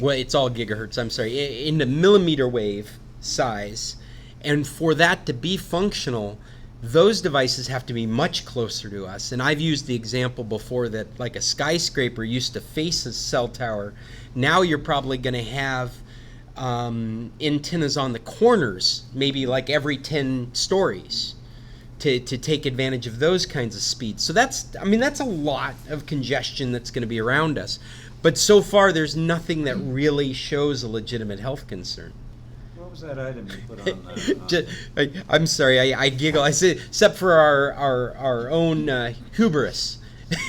well, it's all gigahertz, I'm sorry, into millimeter wave size. And for that to be functional, those devices have to be much closer to us. And I've used the example before that like a skyscraper used to face a cell tower. Now you're probably going to have antennas on the corners, maybe like every 10 stories to take advantage of those kinds of speeds. So that's a lot of congestion that's going to be around us. But so far there's nothing that really shows a legitimate health concern. What was that item you put on? I'm sorry, I giggle. I say, except for our own hubris,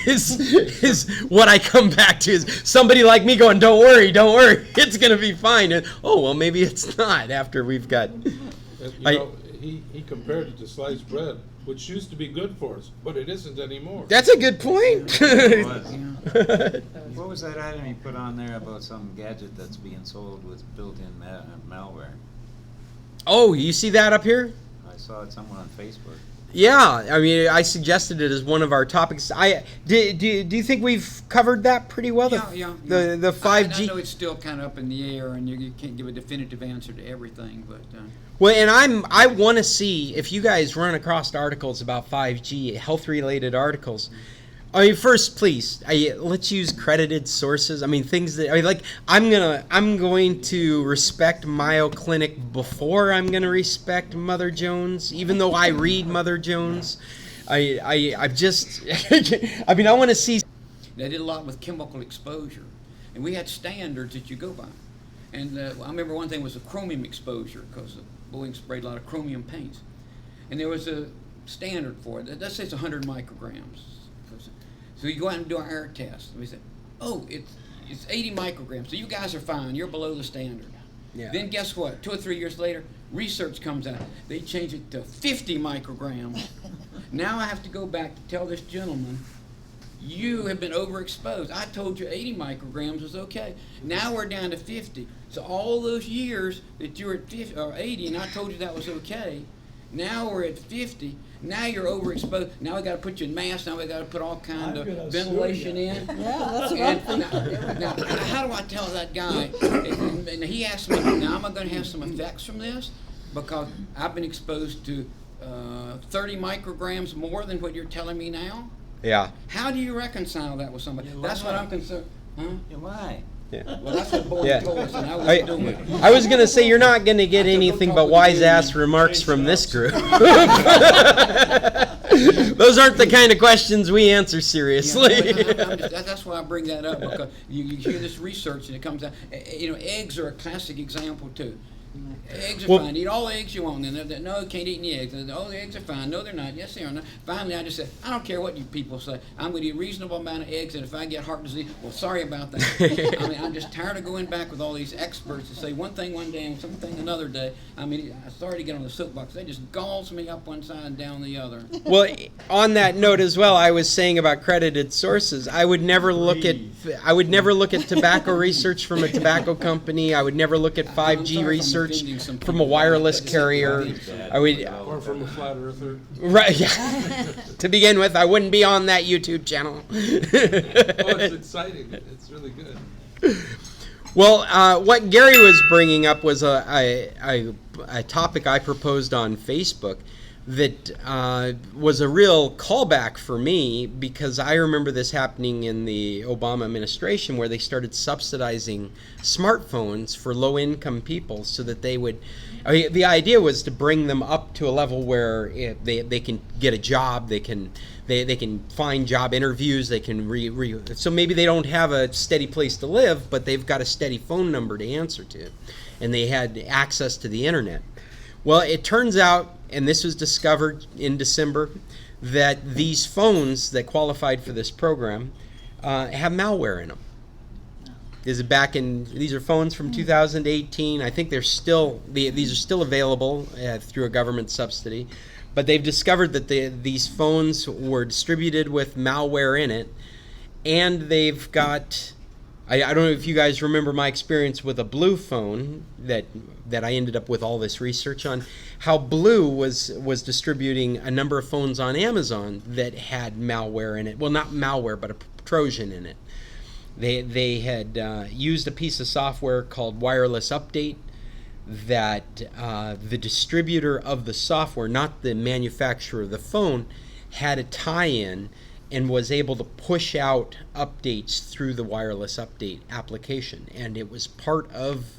is what I come back to is somebody like me going, don't worry, it's gonna be fine. And oh well, maybe it's not. After we've got, he compared it to sliced bread. which used to be good for us, but it isn't anymore. That's a good point. It was. What was that item you put on there about some gadget that's being sold with built-in malware? Oh, you see that up here? I saw it somewhere on Facebook. Yeah, I mean, I suggested it as one of our topics. Do you think we've covered that pretty well? Yeah. The 5G. I know it's still kind of up in the air, and you can't give a definitive answer to everything, but. Well, and I want to see if you guys run across articles about 5G, health-related articles. I mean, first, please, let's use credited sources. I mean, things that I'm going to respect Mayo Clinic before I'm going to respect Mother Jones, even though I read Mother Jones. I just, I mean, I want to see. They did a lot with chemical exposure, and we had standards that you go by. And I remember one thing was the chromium exposure, because Boeing sprayed a lot of chromium paints, and there was a standard for it. Let's say it's 100 micrograms. So you go out and do our air test. And we said, oh, it's 80 micrograms. So you guys are fine. You're below the standard. Yeah. Then guess what? 2 or 3 years later, research comes out. They change it to 50 micrograms. Now I have to go back to tell this gentleman, you have been overexposed. I told you 80 micrograms was okay. Now we're down to 50. So all those years that you were at 50 or 80, and I told you that was okay. Now we're at 50. Now you're overexposed. Now we got to put you in masks. Now we got to put all kind of ventilation in. Yeah, that's what I'm thinking. Now, how do I tell that guy? And he asked me, now am I going to have some effects from this? Because I've been exposed to 30 micrograms more than what you're telling me now. Yeah. How do you reconcile that with somebody? That's what I'm concerned. Huh? Why? Yeah. Well, that's what Boeing told us, and I was doing it. I was going to say, you're not going to get anything but wise-ass remarks from this group. Those aren't the kind of questions we answer seriously. That's why I bring that up, because you hear this research and it comes out. Eggs are a classic example, too. Eggs are fine. Eat all the eggs you want. And no, you can't eat any eggs. Oh, the eggs are fine. No, they're not. Yes, they are not. Finally, I just said, I don't care what you people say. I'm going to eat a reasonable amount of eggs, and if I get heart disease, well, sorry about that. I mean, I'm just tired of going back with all these experts to say one thing one day and something another day. I mean, I'm sorry to get on the soapbox. They just galls me up one side and down the other. Well, on that note as well, I was saying about credited sources. I would never look at tobacco research from a tobacco company. I would never look at 5G research from a wireless carrier. I would, Or from a flat earther. right? Yeah. To begin with, I wouldn't be on that YouTube channel. Oh, it's exciting. It's really good. Well, what Gary was bringing up was a topic I proposed on Facebook that was a real callback for me, because I remember this happening in the Obama administration, where they started subsidizing smartphones for low-income people so that they would. I mean, the idea was to bring them up to a level where they can get a job, they can find job interviews, they can so maybe they don't have a steady place to live, but they've got a steady phone number to answer to, and they had access to the internet. Well, it turns out, and this was discovered in December, that these phones that qualified for this program have malware in them. These are phones from 2018. I think these are still available through a government subsidy, but they've discovered that these phones were distributed with malware in it, and they've got. I don't know if you guys remember my experience with a Blue phone that I ended up with all this research on, how Blue was distributing a number of phones on Amazon that had malware in it. Well, not malware, but a Trojan in it. They had used a piece of software called Wireless Update that the distributor of the software, not the manufacturer of the phone, had a tie-in and was able to push out updates through the Wireless Update application. And it was part of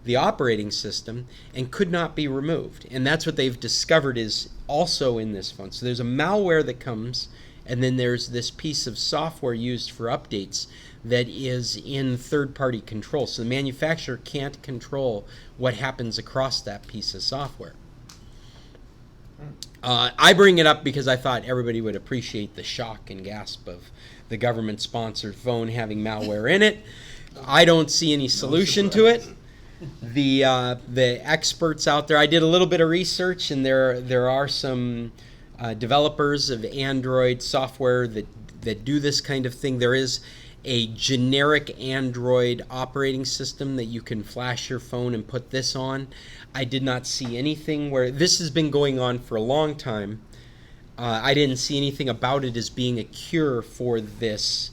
the operating system and could not be removed. And that's what they've discovered is also in this phone. So there's a malware that comes, and then there's this piece of software used for updates that is in third-party control. So the manufacturer can't control what happens across that piece of software. I bring it up because I thought everybody would appreciate the shock and gasp of the government-sponsored phone having malware in it. I don't see any solution to it. The experts out there, I did a little bit of research, and there are some developers of Android software that do this kind of thing. There is a generic Android operating system that you can flash your phone and put this on. I did not see anything where this has been going on for a long time. I didn't see anything about it as being a cure for this.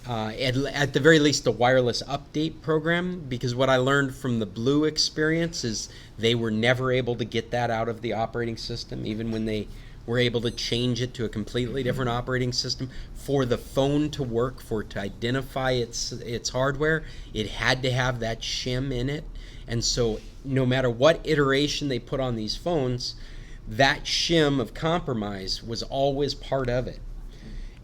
At the very least, a wireless update program, because what I learned from the Blue experience is they were never able to get that out of the operating system, even when they were able to change it to a completely different operating system. For the phone to work, for it to identify its hardware, it had to have that shim in it. And so no matter what iteration they put on these phones, that shim of compromise was always part of it.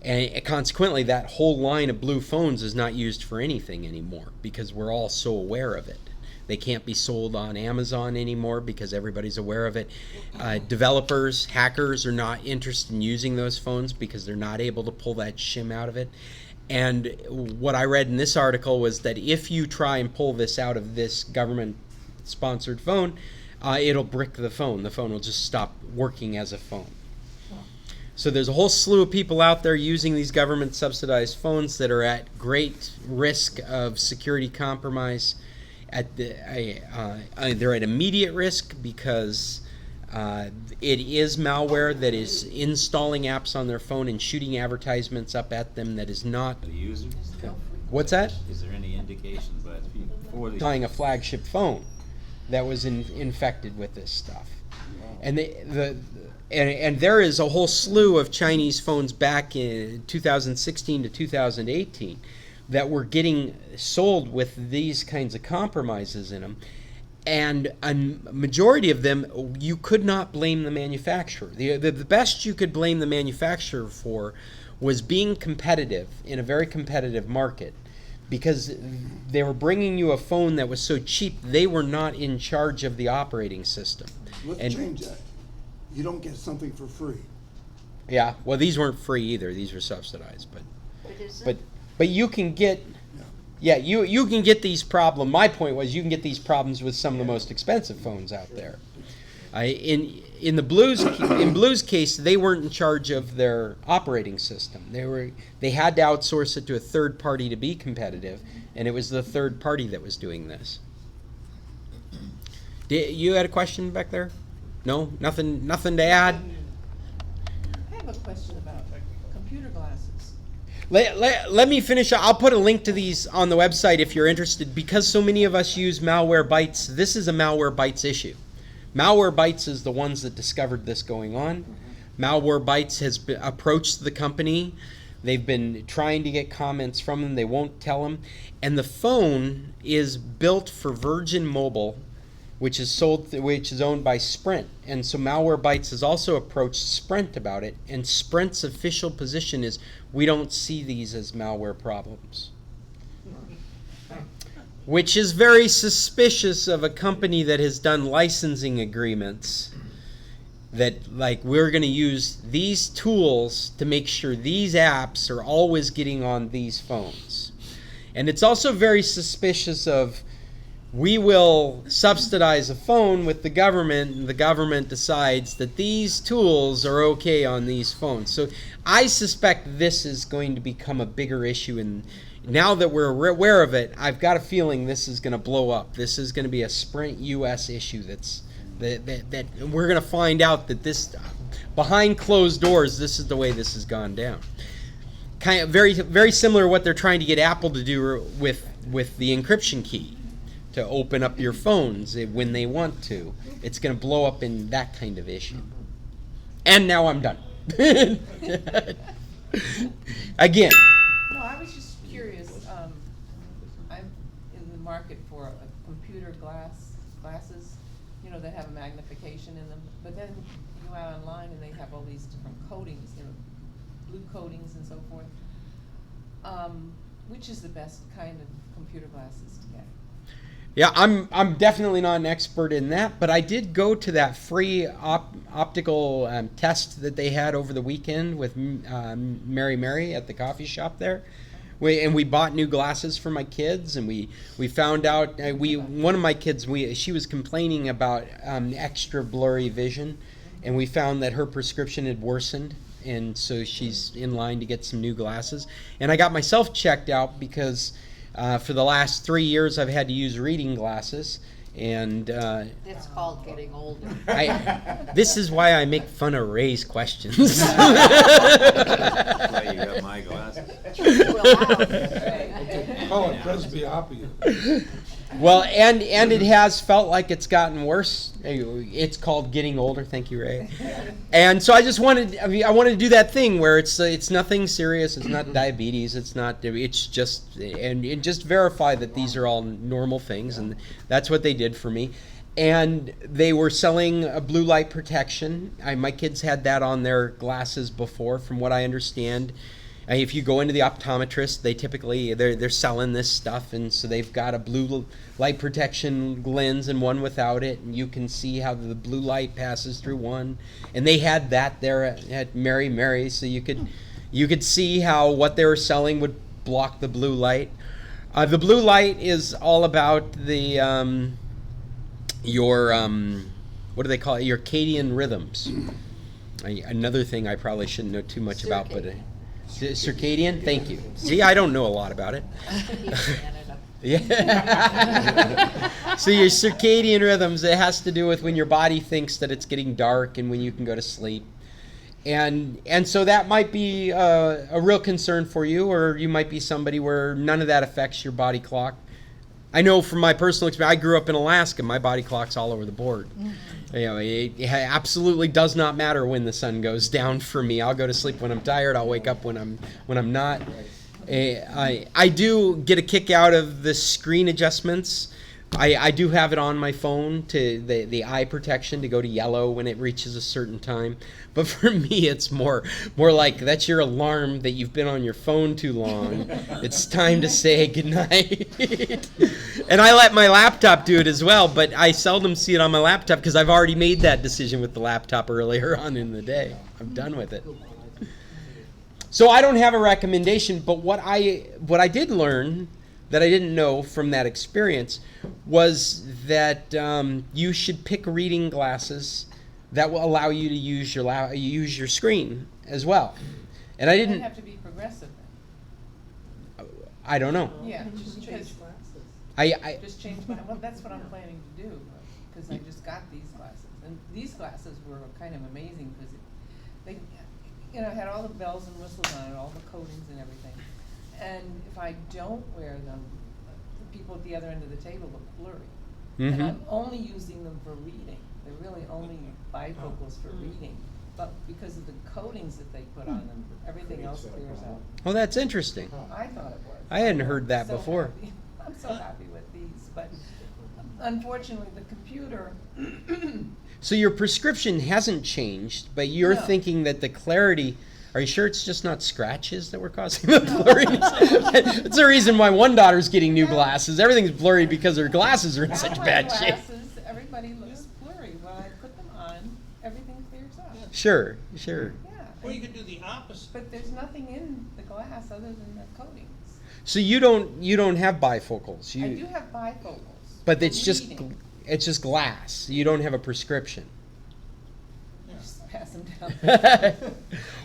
And consequently, that whole line of Blue phones is not used for anything anymore because we're all so aware of it. They can't be sold on Amazon anymore because everybody's aware of it. Developers, hackers are not interested in using those phones because they're not able to pull that shim out of it. And what I read in this article was that if you try and pull this out of this government-sponsored phone, it'll brick the phone. The phone will just stop working as a phone. So there's a whole slew of people out there using these government-subsidized phones that are at great risk of security compromise. They're at immediate risk because it is malware that is installing apps on their phone and shooting advertisements up at them that is not. The users? What's that? Is there any indication by before the Buying a flagship phone that was infected with this stuff, and and there is a whole slew of Chinese phones back in 2016 to 2018 that were getting sold with these kinds of compromises in them. And a majority of them, you could not blame the manufacturer. The best you could blame the manufacturer for was being competitive in a very competitive market, because they were bringing you a phone that was so cheap they were not in charge of the operating system. Let's change that. You don't get something for free. Yeah, well, these weren't free either. These were subsidized, But but you can get, you can get these problems. My point was you can get these problems with some of the most expensive phones out there. In Blue's case, they weren't in charge of their operating system. They had to outsource it to a third party to be competitive, and it was the third party that was doing this. You had a question back there? No, nothing to add. I have a question about computer glasses. Let me finish. I'll put a link to these on the website if you're interested, because so many of us use Malwarebytes. This is a Malwarebytes issue. Malwarebytes is the ones that discovered this going on. Malwarebytes has approached the company. They've been trying to get comments from them. They won't tell them. And the phone is built for Virgin Mobile, which is owned by Sprint. And so Malwarebytes has also approached Sprint about it, and Sprint's official position is we don't see these as malware problems, which is very suspicious of a company that has done licensing agreements that, like, we're going to use these tools to make sure these apps are always getting on these phones. And it's also very suspicious of, we will subsidize a phone with the government, and the government decides that these tools are okay on these phones. So I suspect this is going to become a bigger issue, and now that we're aware of it, I've got a feeling this is going to blow up. This is going to be a Sprint US issue that we're going to find out that this, behind closed doors, this is the way this has gone down. Kind of very, very similar to what they're trying to get Apple to do with the encryption key, to open up your phones when they want to. It's going to blow up in that kind of issue. And now I'm done. Again. No, I was just curious. I'm in the market for computer glasses, that have a magnification in them. But then you go out online and they have all these different coatings, blue coatings and so forth. Which is the best kind of computer glasses to get? Yeah, I'm definitely not an expert in that, but I did go to that free optical test that they had over the weekend with Mary at the coffee shop there. We bought new glasses for my kids, and we found out one of my kids, she was complaining about extra blurry vision, and we found that her prescription had worsened, and so she's in line to get some new glasses. And I got myself checked out because for the last 3 years I've had to use reading glasses, and It's called getting older. this is why I make fun of Ray's questions. That's why you got my glasses. Call it presbyopia. Well, and it has felt like it's gotten worse. It's called getting older. Thank you, Ray. And so I just wanted, I wanted to do that thing where it's nothing serious. It's not diabetes. It's just, and just verify that these are all normal things. And that's what they did for me. And they were selling a blue light protection. My kids had that on their glasses before, from what I understand. If you go into the optometrist, they typically they're selling this stuff, and so they've got a blue light protection lens and one without it, and you can see how the blue light passes through one. And they had that there at Mary Mary's, so you could see how what they were selling would block the blue light. The blue light is all about the your what do they call it? Your circadian rhythms. Another thing I probably shouldn't know too much about, but. Circadian? Thank you. See, I don't know a lot about it. Yeah. So your circadian rhythms, it has to do with when your body thinks that it's getting dark and when you can go to sleep. And so that might be a real concern for you, or you might be somebody where none of that affects your body clock. I know from my personal experience, I grew up in Alaska. My body clock's all over the board. You know, it absolutely does not matter when the sun goes down for me. I'll go to sleep when I'm tired. I'll wake up when I'm not. I do get a kick out of the screen adjustments. I do have it on my phone to the eye protection to go to yellow when it reaches a certain time. But for me, it's more like that's your alarm that you've been on your phone too long. It's time to say goodnight. And I let my laptop do it as well, but I seldom see it on my laptop because I've already made that decision with the laptop earlier on in the day. I'm done with it. So I don't have a recommendation, but what I did learn that I didn't know from that experience was that you should pick reading glasses that will allow you to use your screen as well. And I didn't have to be progressive then. I don't know. Yeah, just change I just change my, well, that's what I'm planning to do, because I just got these glasses. And these glasses were kind of amazing because they, you know, had all the bells and whistles on it, all the coatings and everything. And if I don't wear them, the people at the other end of the table look blurry. Mm-hmm. And I'm only using them for reading. They're really only bifocals for reading. But because of the coatings that they put on them, everything else clears out. Oh, that's interesting. I thought it was. I hadn't heard that So before. happy. I'm so happy with these, but unfortunately the computer. So your prescription hasn't changed, but you're No. thinking that the clarity. Are you sure it's just not scratches that were causing the blurriness? That's the reason why one daughter's getting new glasses. Everything's blurry because her glasses are in such bad shape. Glasses, everybody looks blurry. When I put them on, everything clears up. Sure. Yeah. Or you could do the opposite. But there's nothing in the glass other than the coatings. So you don't have bifocals. I do have bifocals. But for it's just reading. glass. You don't have a prescription. Just pass them down.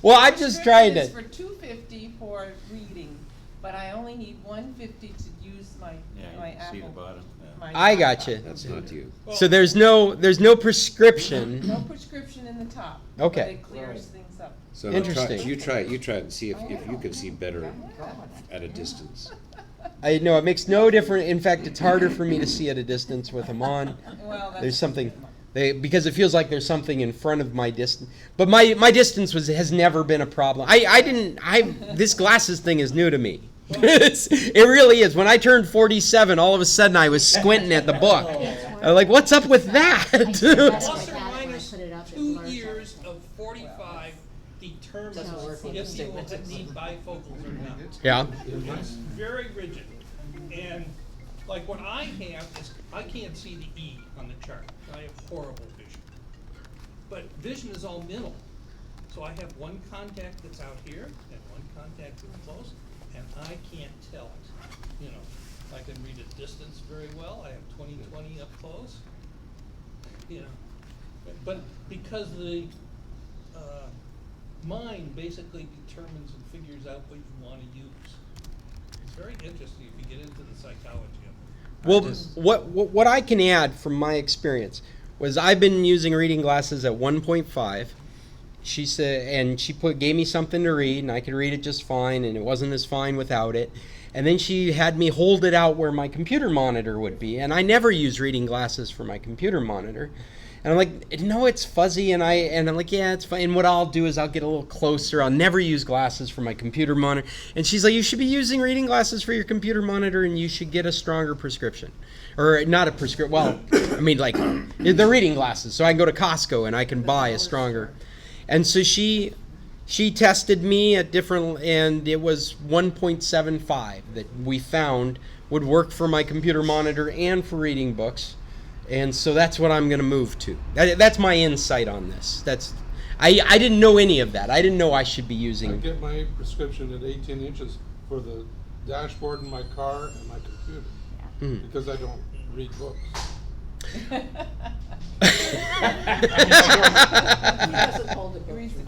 Well, I'm just trying to. It's for $250 for reading, but I only need $150 to use my Yeah, you can see the Apple. bottom. Yeah. my I laptop. gotcha. That's not you. So there's no prescription. No prescription in the top. Okay. But it clears things up. So Interesting. You try it and see if you can see better at a distance. I know it makes no difference. In fact, it's harder for me to see at a distance with them on. Well, that's There's something. Because it feels like there's something in front of my distance, but my distance has never been a problem. This glasses thing is new to me. It really is. When I turned 47, all of a sudden I was squinting at the book. I'm like, what's up with that? Plus or minus 2 years of 45 determines if you will need bifocals or not. Yeah. It's very rigid. And like what I have is, I can't see the E on the chart. I have horrible vision. But vision is all mental. So I have one contact that's out here and one contact that's close, and I can't tell it. You know, I can read a distance very well. I have 20/20 up close. You know, But because the mind basically determines and figures out what you want to use. It's very interesting if you get into the psychology of it. Well, what I can add from my experience was I've been using reading glasses at 1.5. She said, and she gave me something to read, and I could read it just fine, and it wasn't as fine without it. And then she had me hold it out where my computer monitor would be, and I never use reading glasses for my computer monitor. And I'm like, no, it's fuzzy, and I'm like, yeah, it's fine. And what I'll do is I'll get a little closer. I'll never use glasses for my computer monitor. And she's like, you should be using reading glasses for your computer monitor, and you should get a stronger prescription. Or not a prescription, well, I mean, like, the reading glasses. So I can go to Costco and I can buy a stronger. And so she tested me at different, and it was 1.75 that we found would work for my computer monitor and for reading books. And so that's what I'm going to move to. That's my insight on this. I didn't know any of that. I didn't know I should be using. I get my prescription at 18 inches for the dashboard in my car and my computer because I don't read books.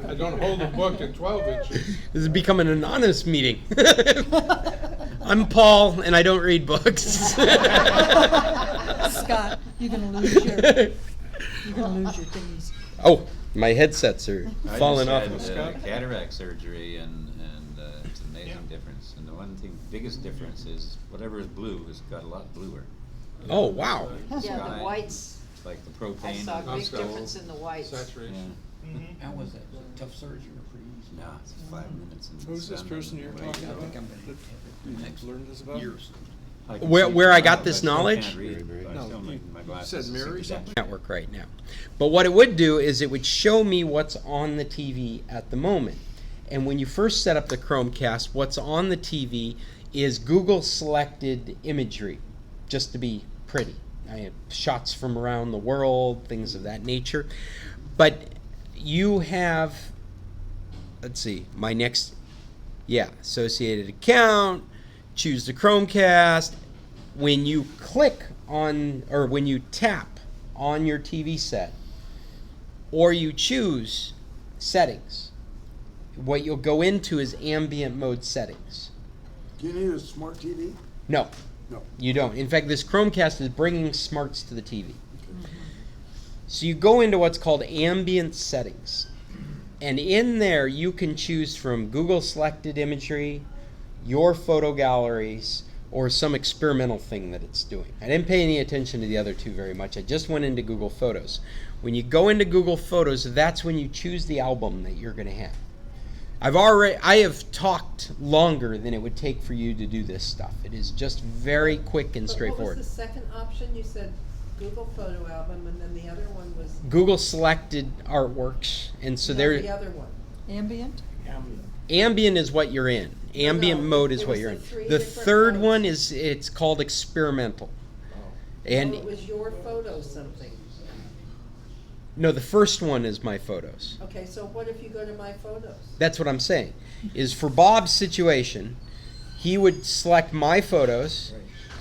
I don't hold a book at 12 inches. This is becoming an honest meeting. I'm Paul, and I don't read books. Scott, you're gonna lose your thingies. Oh, my headsets are falling off. I just had cataract surgery, and it's an amazing difference. And the biggest difference is whatever is blue has got a lot bluer. Oh, wow. Yeah, the whites, Like the propane. I saw a big Saturation. difference in the whites. Saturation. How was that? Was it tough surgery or pretty easy? No, it's 5 minutes. In Who's this sun person and you're wait. talking I about? think I'm gonna That learned this about? years. I can Where see I got but this still knowledge? can't read, but I No, still you need my glasses said to see Mary the something? difference. Network right now. But what it would do is it would show me what's on the TV at the moment. And when you first set up the Chromecast, what's on the TV is Google selected imagery, just to be pretty. I have shots from around the world, things of that nature. But you have, let's see, my next, associated account, choose the Chromecast. When you click on, or when you tap on your TV set, or you choose settings, what you'll go into is ambient mode settings. Do you need a smart TV? No, No. you don't. In fact, this Chromecast is bringing smarts to the TV. So you go into what's called ambient settings. And in there, you can choose from Google selected imagery, your photo galleries, or some experimental thing that it's doing. I didn't pay any attention to the other two very much. I just went into Google Photos. When you go into Google Photos, that's when you choose the album that you're going to have. I have talked longer than it would take for you to do this stuff. It is just very quick and straightforward. What was the second option? You said Google Photo Album, and then the other one was? Google selected artworks, and so No, they're the other one. Ambient? ambient is what you're in. Ambient No, mode is there what was you're the in. three The different third modes. one is it's called experimental. And No, it was your photo something. no, the first one is my photos. Okay, so what if you go to My Photos? That's what I'm saying. Is for Bob's situation, he would select my photos,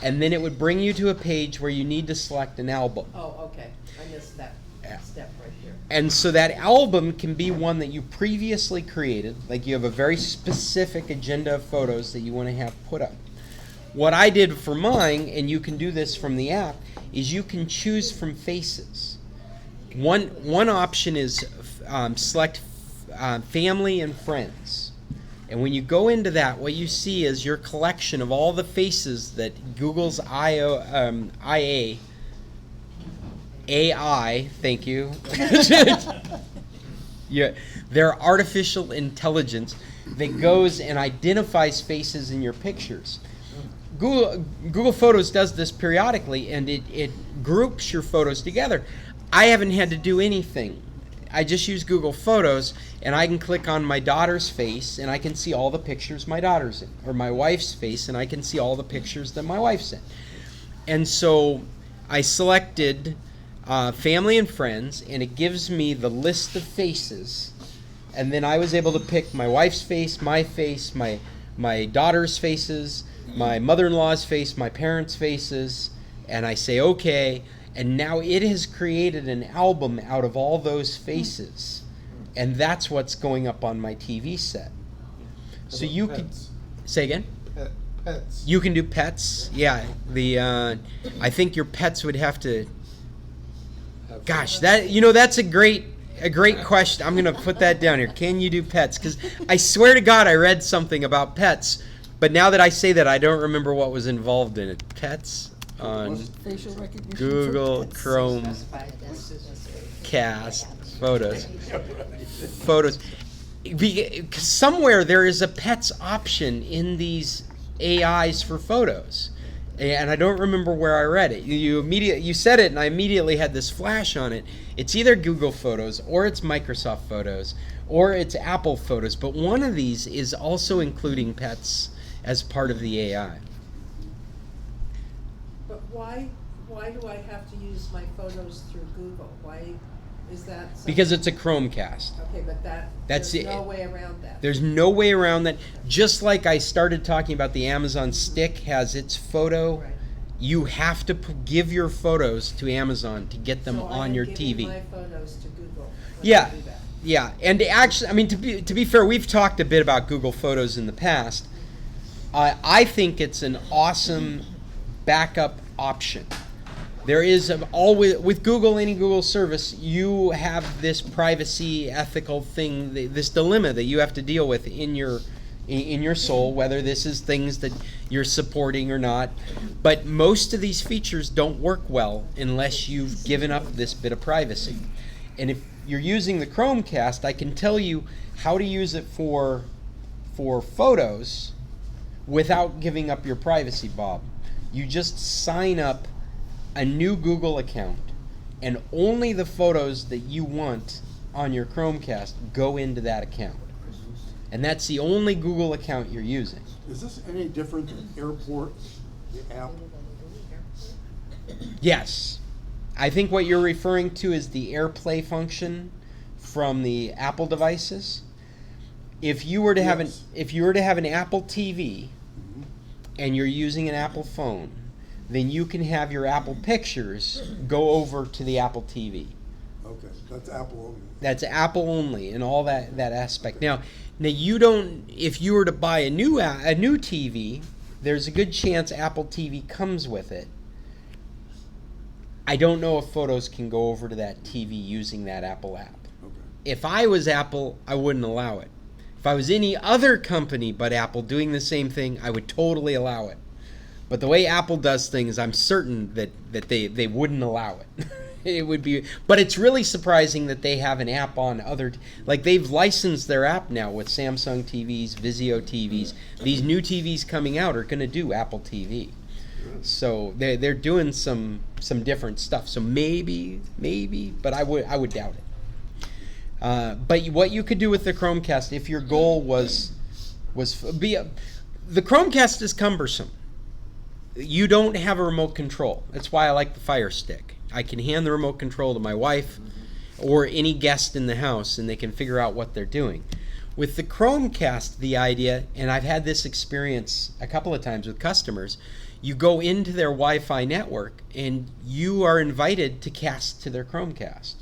and then it would bring you to a page where you need to select an album. Oh, okay, I missed that step right there. And so that album can be one that you previously created, like you have a very specific agenda of photos that you want to have put up. What I did for mine, and you can do this from the app, is you can choose from faces. One option is select family and friends. And when you go into that, what you see is your collection of all the faces that Google's AI, thank you. Yeah, their artificial intelligence that goes and identifies faces in your pictures. Google Photos does this periodically, and it groups your photos together. I haven't had to do anything. I just use Google Photos, and I can click on my daughter's face, and I can see all the pictures my daughter's in, or my wife's face, and I can see all the pictures that my wife's in. And so I selected family and friends, and it gives me the list of faces, and then I was able to pick my wife's face, my daughter's faces, my mother-in-law's face, my parents' faces, and I say okay, And now it has created an album out of all those faces. And that's what's going up on my TV set. So you could say again? Pets. You can do pets. Yeah. I think your pets would have to. Gosh, that's a great question. I'm gonna put that down here. Can you do pets? Because I swear to God, I read something about pets, but now that I say that, I don't remember what was involved in it. Pets on Facial recognition. Google, for pets. Chromecast, photos. Because somewhere there is a pets option in these AIs for photos, and I don't remember where I read it. You said it, and I immediately had this flash on it. It's either Google Photos, or it's Microsoft Photos, or it's Apple Photos, but one of these is also including pets as part of the AI. But why do I have to use my photos through Google? Why is that something? Because it's a Chromecast. Okay, but That's there's it. no way around that. There's no way around that. Just like I started talking about the Amazon Stick has its photo, Right. you have to give your photos to Amazon to get them So on your I am TV. giving my photos to Google when Yeah, I do that. yeah, and actually, I mean, to be fair, we've talked a bit about Google Photos in the past. I think it's an awesome backup option. There is always, with Google, any Google service, you have this privacy ethical thing, this dilemma that you have to deal with in your soul, whether this is things that you're supporting or not. But most of these features don't work well unless you've given up this bit of privacy. And if you're using the Chromecast, I can tell you how to use it for photos without giving up your privacy, Bob. You just sign up a new Google account, and only the photos that you want on your Chromecast go into that account. And that's the only Google account you're using. Is this any different than Airport, the app? Yes. I think what you're referring to is the AirPlay function from the Apple devices. If you were to have Yes. an Apple TV and you're using an Apple phone, then you can have your Apple pictures go over to the Apple TV. Okay, that's Apple only. That's Apple only in all that aspect. Now you don't. If you were to buy a new TV, there's a good chance Apple TV comes with it. I don't know if photos can go over to that TV using that Apple app. Okay. If I was Apple, I wouldn't allow it. If I was any other company but Apple doing the same thing, I would totally allow it. But the way Apple does things, I'm certain that they wouldn't allow it. It would be, but it's really surprising that they have an app on other, like they've licensed their app now with Samsung TVs, Vizio TVs. These new TVs coming out are going to do Apple TV. So they're doing some different stuff. So maybe, but I would doubt it. But what you could do with the Chromecast, if your goal was the Chromecast is cumbersome. You don't have a remote control. That's why I like the FireStick. I can hand the remote control to my wife or any guest in the house, and they can figure out what they're doing. With the Chromecast, the idea, and I've had this experience a couple of times with customers, you go into their Wi-Fi network and you are invited to cast to their Chromecast.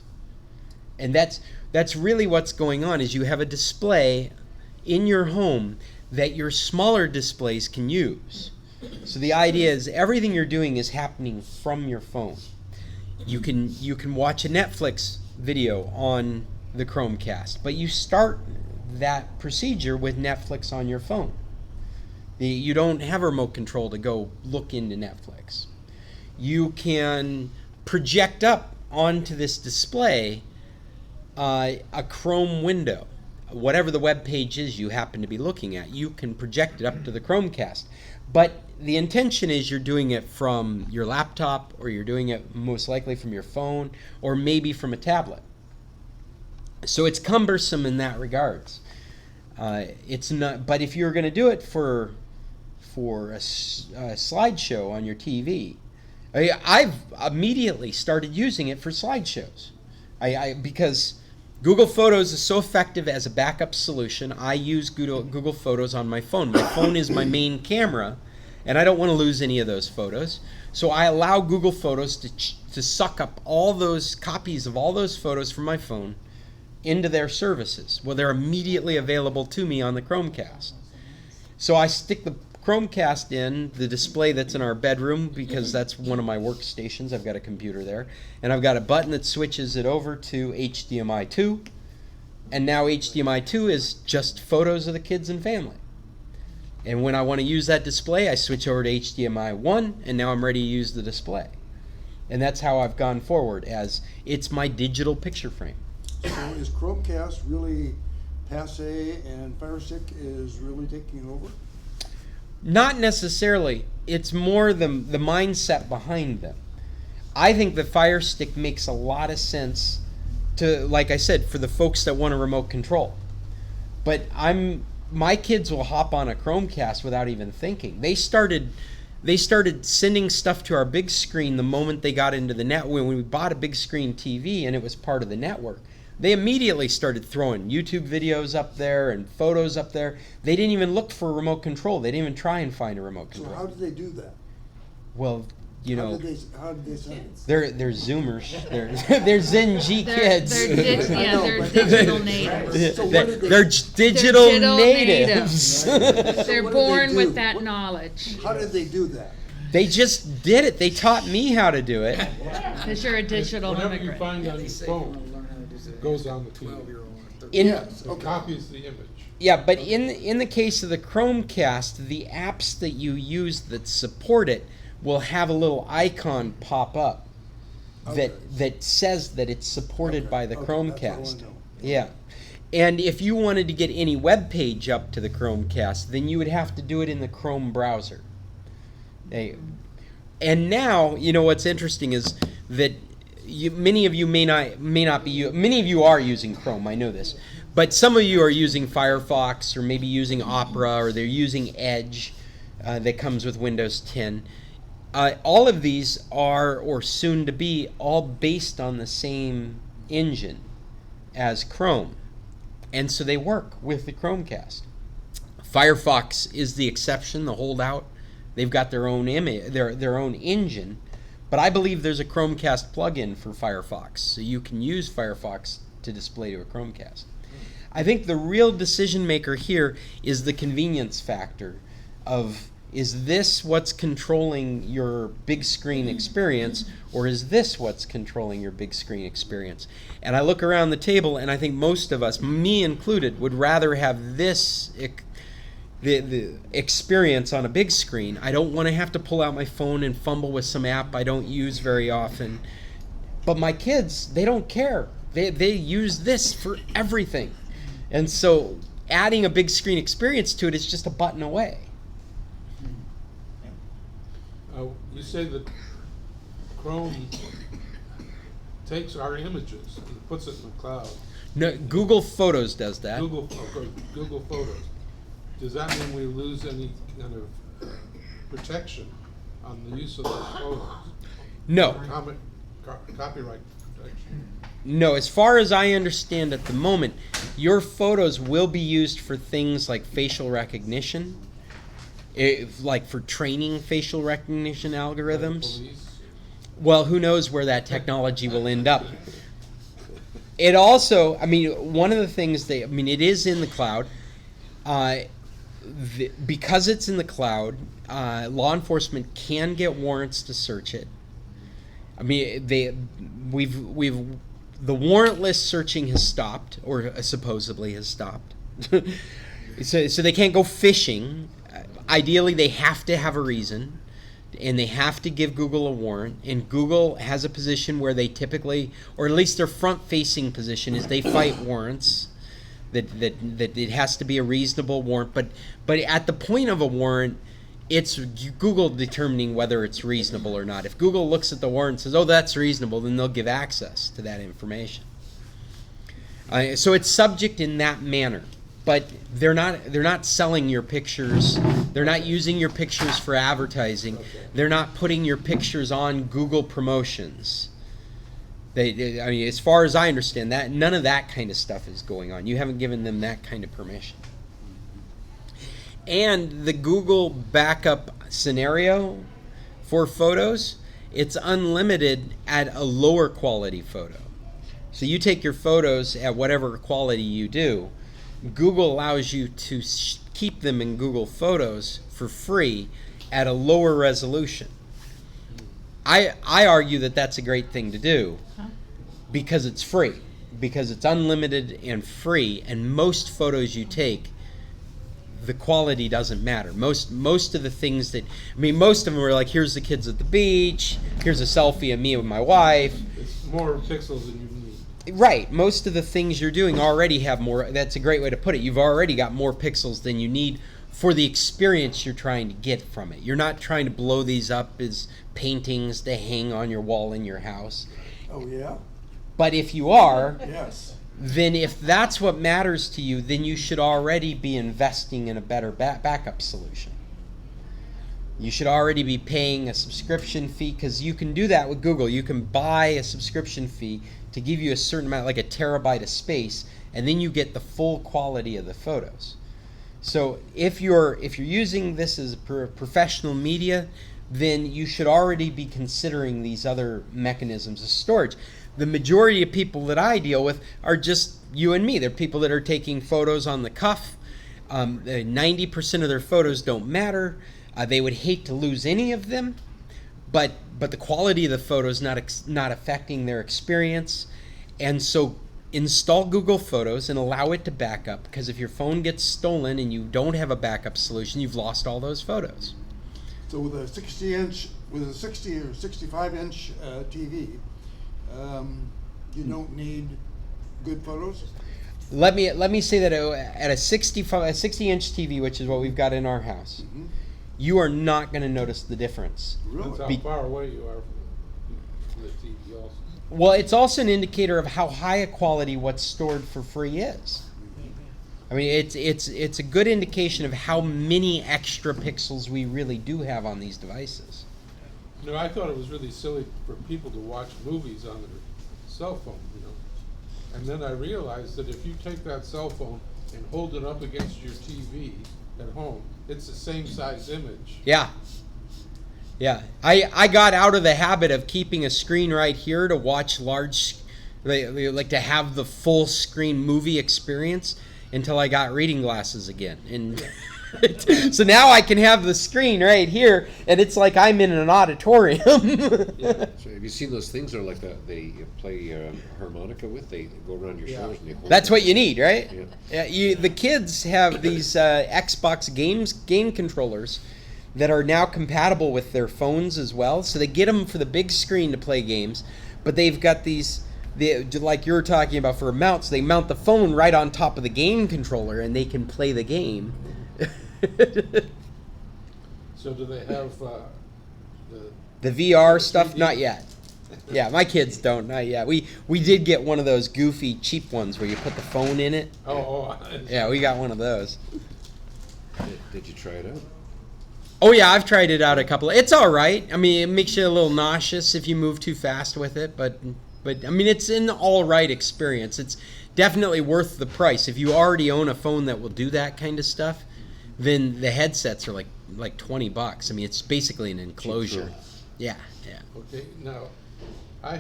And that's really what's going on, is you have a display in your home that your smaller displays can use. So the idea is everything you're doing is happening from your phone. You can watch a Netflix video on the Chromecast, but you start that procedure with Netflix on your phone. You don't have a remote control to go look into Netflix. You can project up onto this display a Chrome window. Whatever the web page is you happen to be looking at, you can project it up to the Chromecast. But the intention is you're doing it from your laptop, or you're doing it most likely from your phone, or maybe from a tablet. So it's cumbersome in that regards. It's not. But if you're going to do it for a slideshow on your TV, I've immediately started using it for slideshows. Because Google Photos is so effective as a backup solution. I use Google Photos on my phone. My phone is my main camera, and I don't want to lose any of those photos. So I allow Google Photos to suck up all those copies of all those photos from my phone into their services. Well, they're immediately available to me on the Chromecast. So I stick the Chromecast in the display that's in our bedroom, because that's one of my workstations. I've got a computer there, and I've got a button that switches it over to HDMI 2, and now HDMI 2 is just photos of the kids and family. And when I want to use that display, I switch over to HDMI 1, and now I'm ready to use the display. And that's how I've gone forward, as it's my digital picture frame. So is Chromecast really passé and FireStick is really taking over? Not necessarily. It's more the mindset behind them. I think the FireStick makes a lot of sense to, like I said, for the folks that want a remote control. But my kids will hop on a Chromecast without even thinking. They started sending stuff to our big screen the moment they got into the net. When we bought a big screen TV and it was part of the network, they immediately started throwing YouTube videos up there and photos up there. They didn't even look for a remote control. They didn't even try and find a remote control. So how did they do that? Well, you know, how did they send it? they're Zoomers. They're Zen G kids. They're digital natives. They're digital natives. They're What did born they with do? that knowledge. How did they do that? They just did it. They taught me how to do it. Because you're a digital Whatever you immigrant. find on your phone goes on the TV. Yes, It copies the image. Yeah, but in the case of the Chromecast, the apps that you use that support it will have a little icon pop up that says that it's supported by the Chromecast. Yeah. And if you wanted to get any web page up to the Chromecast, then you would have to do it in the Chrome browser. And now, you know, what's interesting is that many of you may not be, many of you are using Chrome, I know this, but some of you are using Firefox, or maybe using Opera, or they're using Edge that comes with Windows 10. All of these are, or soon to be, all based on the same engine as Chrome. And so they work with the Chromecast. Firefox is the exception, the holdout. They've got their own their own engine. But I believe there's a Chromecast plugin for Firefox, so you can use Firefox to display to a Chromecast. I think the real decision maker here is the convenience factor of, is this what's controlling your big screen experience, or is this what's controlling your big screen experience? And I look around the table, and I think most of us, me included, would rather have this the experience on a big screen. I don't want to have to pull out my phone and fumble with some app I don't use very often. But my kids, they don't care. They use this for everything. And so adding a big screen experience to it is just a button away. You say that Chrome takes our images and puts it in the cloud. No, Google Photos does that. Google Photos. Does that mean we lose any kind of protection on the use of those photos? No. Copyright protection? No, as far as I understand at the moment, your photos will be used for things like facial recognition, like for training facial recognition algorithms. Well, who knows where that technology will end up. It also, I mean, one of the things it is in the cloud. Because it's in the cloud, law enforcement can get warrants to search it. I mean, the warrantless searching has stopped, or supposedly has stopped. So they can't go fishing. Ideally, they have to have a reason, and they have to give Google a warrant. And Google has a position where they typically, or at least their front-facing position, is they fight warrants. That it has to be a reasonable warrant, but at the point of a warrant, it's Google determining whether it's reasonable or not. If Google looks at the warrant and says, "Oh, that's reasonable," then they'll give access to that information. So it's subject in that manner, but they're not selling your pictures. They're not using your pictures for advertising. They're not putting your pictures on Google promotions. As far as I understand, that none of that kind of stuff is going on. You haven't given them that kind of permission. And the Google backup, scenario for photos, it's unlimited at a lower quality photo. So you take your photos at whatever quality you do. Google allows you to keep them in Google Photos for free at a lower resolution. I argue that that's a great thing to do because it's free, because it's unlimited and free, and most photos you take, the quality doesn't matter. Most of the things that, I mean, most of them are like, here's the kids at the beach, here's a selfie of me with my wife. It's more pixels than you need. Right, most of the things you're doing already have more, that's a great way to put it. You've already got more pixels than you need for the experience you're trying to get from it. You're not trying to blow these up as paintings to hang on your wall in your house. Oh, yeah? But if you are, Yes. then if that's what matters to you, then you should already be investing in a better backup solution. You should already be paying a subscription fee, because you can do that with Google. You can buy a subscription fee to give you a certain amount, like a terabyte of space, and then you get the full quality of the photos. So if you're using this as professional media, then you should already be considering these other mechanisms of storage. The majority of people that I deal with are just you and me. They're people that are taking photos on the cuff. 90% of their photos don't matter. They would hate to lose any of them, but the quality of the photo is not affecting their experience. And so install Google Photos and allow it to back up, because if your phone gets stolen and you don't have a backup solution, you've lost all those photos. So with a 60 or 65-inch TV, you don't need good photos? Let me say that at a 60-inch TV, which is what we've got in our house, you are not going to notice the difference. Depends how far away you are from the TV also. Well, it's also an indicator of how high a quality what's stored for free is. I mean, it's a good indication of how many extra pixels we really do have on these devices. You know, I thought it was really silly for people to watch movies on their cell phone, you know. And then I realized that if you take that cell phone and hold it up against your TV at home, it's the same size image. Yeah. Yeah. I got out of the habit of keeping a screen right here to watch large, like to have the full screen movie experience until I got reading glasses again. And so now I can have the screen right here, and it's like I'm in an auditorium. Yeah. So have you seen those things that are like they play harmonica with? They go around your shoulders and they hold That's it. what you need, right? Yeah. Yeah. The kids have these Xbox game controllers that are now compatible with their phones as well. So they get them for the big screen to play games, but they've got these, like you were talking about for mounts, they mount the phone right on top of the game controller and they can play the game. So do they have the VR stuff? Not yet. Yeah, my kids don't, not yet. We did get one of those goofy cheap ones where you put the phone in it. Yeah, we got one of those. Did you try it out? Oh yeah, I've tried it out a couple. It's all right. I mean, it makes you a little nauseous if you move too fast with it, but I mean, it's an all right experience. It's definitely worth the price. If you already own a phone that will do that kind of stuff, then the headsets are like $20. I mean, it's basically an enclosure. Yeah. Okay, now I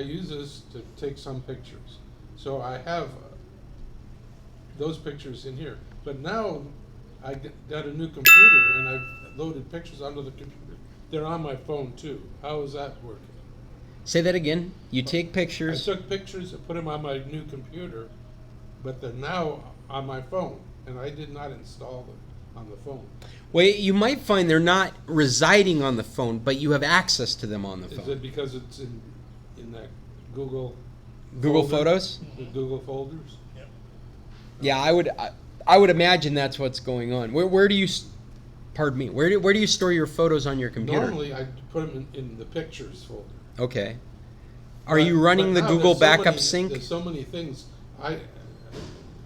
use this to take some pictures. So I have those pictures in here. But now I got a new computer and I've loaded pictures onto the computer. They're on my phone too. How is that working? Say that again. You take pictures. I took pictures and put them on my new computer, but they're now on my phone, and I did not install them on the phone. Well, you might find they're not residing on the phone, but you have access to them on the phone. Is it because it's in that Google Google folder? Photos? The Google folders? Yeah, I would imagine that's what's going on. Where do you, pardon me, where do you store your photos on your computer? Normally, I put them in the pictures folder. Okay. Are you running But the now Google there's so Backup many- Sync? There's so many things,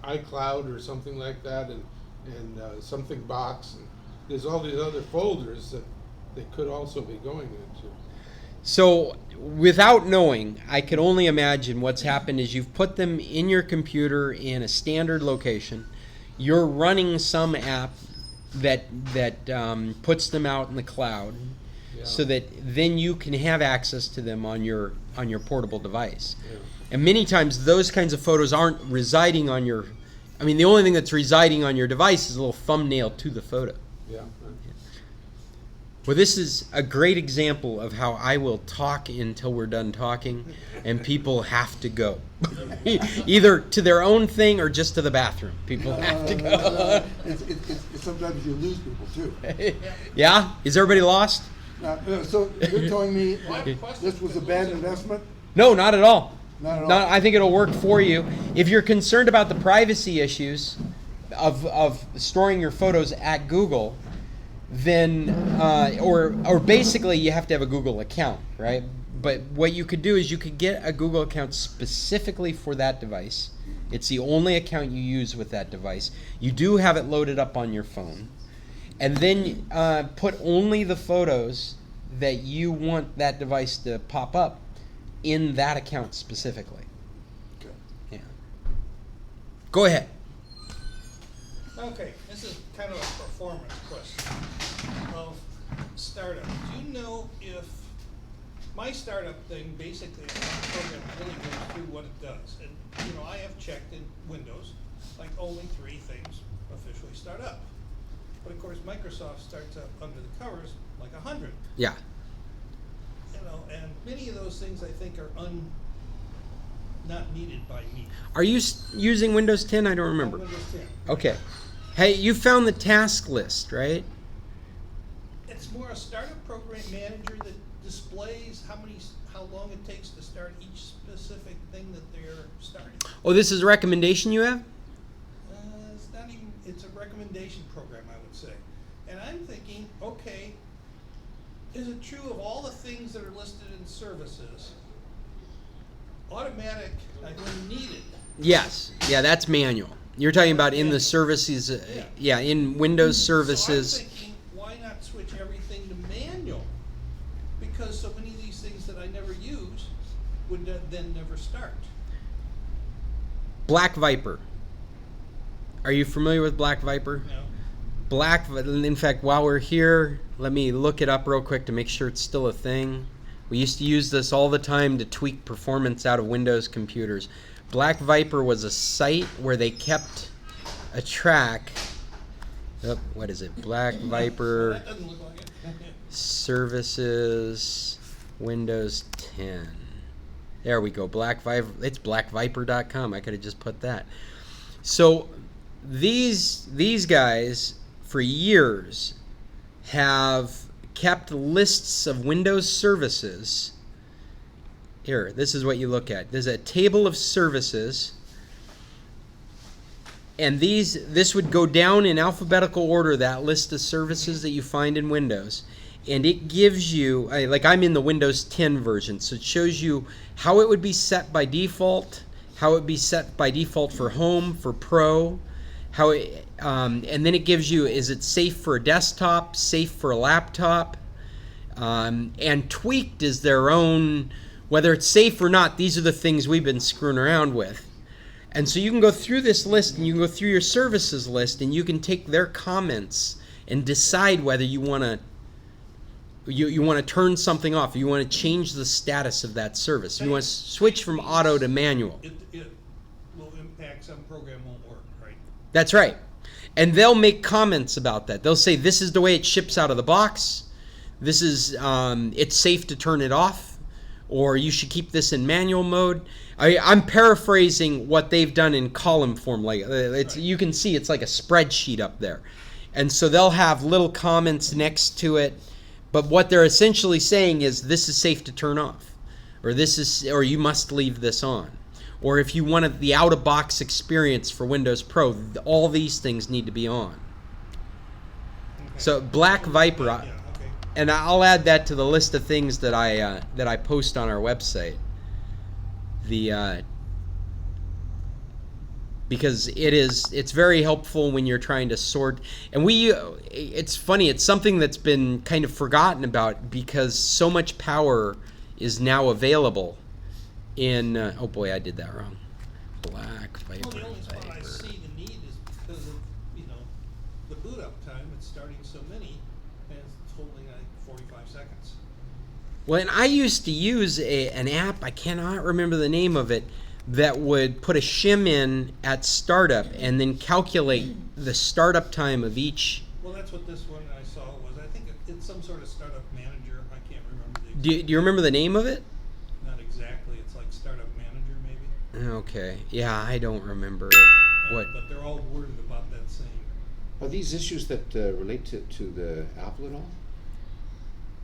iCloud or something like that, and something box, and there's all these other folders that they could also be going into. So, without knowing, I could only imagine what's happened is you've put them in your computer in a standard location. You're running some app that puts them out in the cloud, so that then you can have access to them on your portable device. Yeah. And many times those kinds of photos aren't residing on your. I mean, the only thing that's residing on your device is a little thumbnail to the photo. Yeah. Well, this is a great example of how I will talk until we're done talking, and people have to go. Either to their own thing or just to the bathroom. People have to go. It's sometimes you lose people too. Yeah? Is everybody lost? So you're telling me this was a bad investment? No, not at all. Not at all. No, I think it'll work for you. If you're concerned about the privacy issues of storing your photos at Google, then or basically you have to have a Google account, right? But what you could do is you could get a Google account specifically for that device. It's the only account you use with that device. You do have it loaded up on your phone, and then put only the photos that you want that device to pop up in that account specifically. Okay. Yeah. Go ahead. Okay, this is kind of a performance question of startup. Do you know if my startup thing basically is one program that really goes through what it does? And, you know, I have checked in Windows, like only 3 things officially start up. But of course, Microsoft starts up under the covers like 100. Yeah. You know, and many of those things I think are not needed by me. Are you using Windows 10? I don't remember. Windows 10. Okay. Hey, you found the task list, right? It's more a startup program manager that displays how long it takes to start each specific thing that they're starting. Oh, this is a recommendation you have? It's not even, it's a recommendation program, I would say. And I'm thinking, okay, is it true of all the things that are listed in services, automatic, like when needed? Yes. Yeah, that's manual. You're talking about in the services, yeah, in Windows services. So I'm thinking, why not switch everything to manual? Because so many of these things that I never use would then never start. Black Viper. Are you familiar with Black Viper? No. In fact, while we're here, let me look it up real quick to make sure it's still a thing. We used to use this all the time to tweak performance out of Windows computers. Black Viper was a site where they kept a track. Oh, what is it? Black Viper That doesn't look like it. services Windows 10. There we go. Black Viper. It's blackviper.com. I could have just put that. So these guys for years have kept lists of Windows services. Here, this is what you look at. There's a table of services, and this would go down in alphabetical order, that list of services that you find in Windows, and it gives you, like I'm in the Windows 10 version, so it shows you how it would be set by default, how it would be set by default for Home, for Pro, how it, and then it gives you, is it safe for a desktop, safe for a laptop, and Tweaked is their own. Whether it's safe or not, these are the things we've been screwing around with. And so you can go through this list and you can go through your services list and you can take their comments and decide whether you want to turn something off, you want to change the status of that service. You want to switch from auto to manual. It will impact some program won't work, right? That's right. And they'll make comments about that. They'll say this is the way it ships out of the box. This is it's safe to turn it off. Or you should keep this in manual mode. I'm paraphrasing what they've done in column form. Like you can see, it's like a spreadsheet up there, and so they'll have little comments next to it. But what they're essentially saying is, this is safe to turn off, or or you must leave this on, or if you wanted the out-of-box experience for Windows Pro, all these things need to be on. Okay. So Black Viper. Yeah, okay. And I'll add that to the list of things that I post on our website. Because it's very helpful when you're trying to sort. And it's funny, it's something that's been kind of forgotten about because so much power is now available in. Oh boy, I did that wrong. Black Viper. Well, the only spot I see the need is because of, the boot up time. It's holding like 45 seconds. Well, and I used to use an app, I cannot remember the name of it, that would put a shim in at startup and then calculate the startup time of each. Well, that's what this one I saw was. I think it's some sort of startup manager. I can't remember the Do you remember the name of it? Not exactly. It's like startup manager maybe. Okay. Yeah, I don't remember what. But they're all worded about that same. Are these issues that relate to the Apple at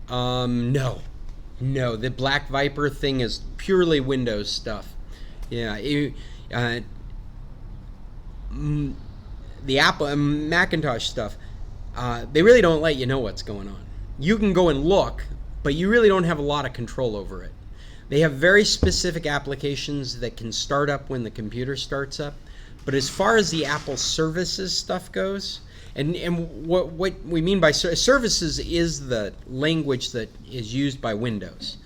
all? No. No, the Black Viper thing is purely Windows stuff. Yeah, the Apple and Macintosh stuff, they really don't let you know what's going on. You can go and look, but you really don't have a lot of control over it. They have very specific applications that can start up when the computer starts up. But as far as the Apple services stuff goes, and what we mean by services is the language that is used by Windows.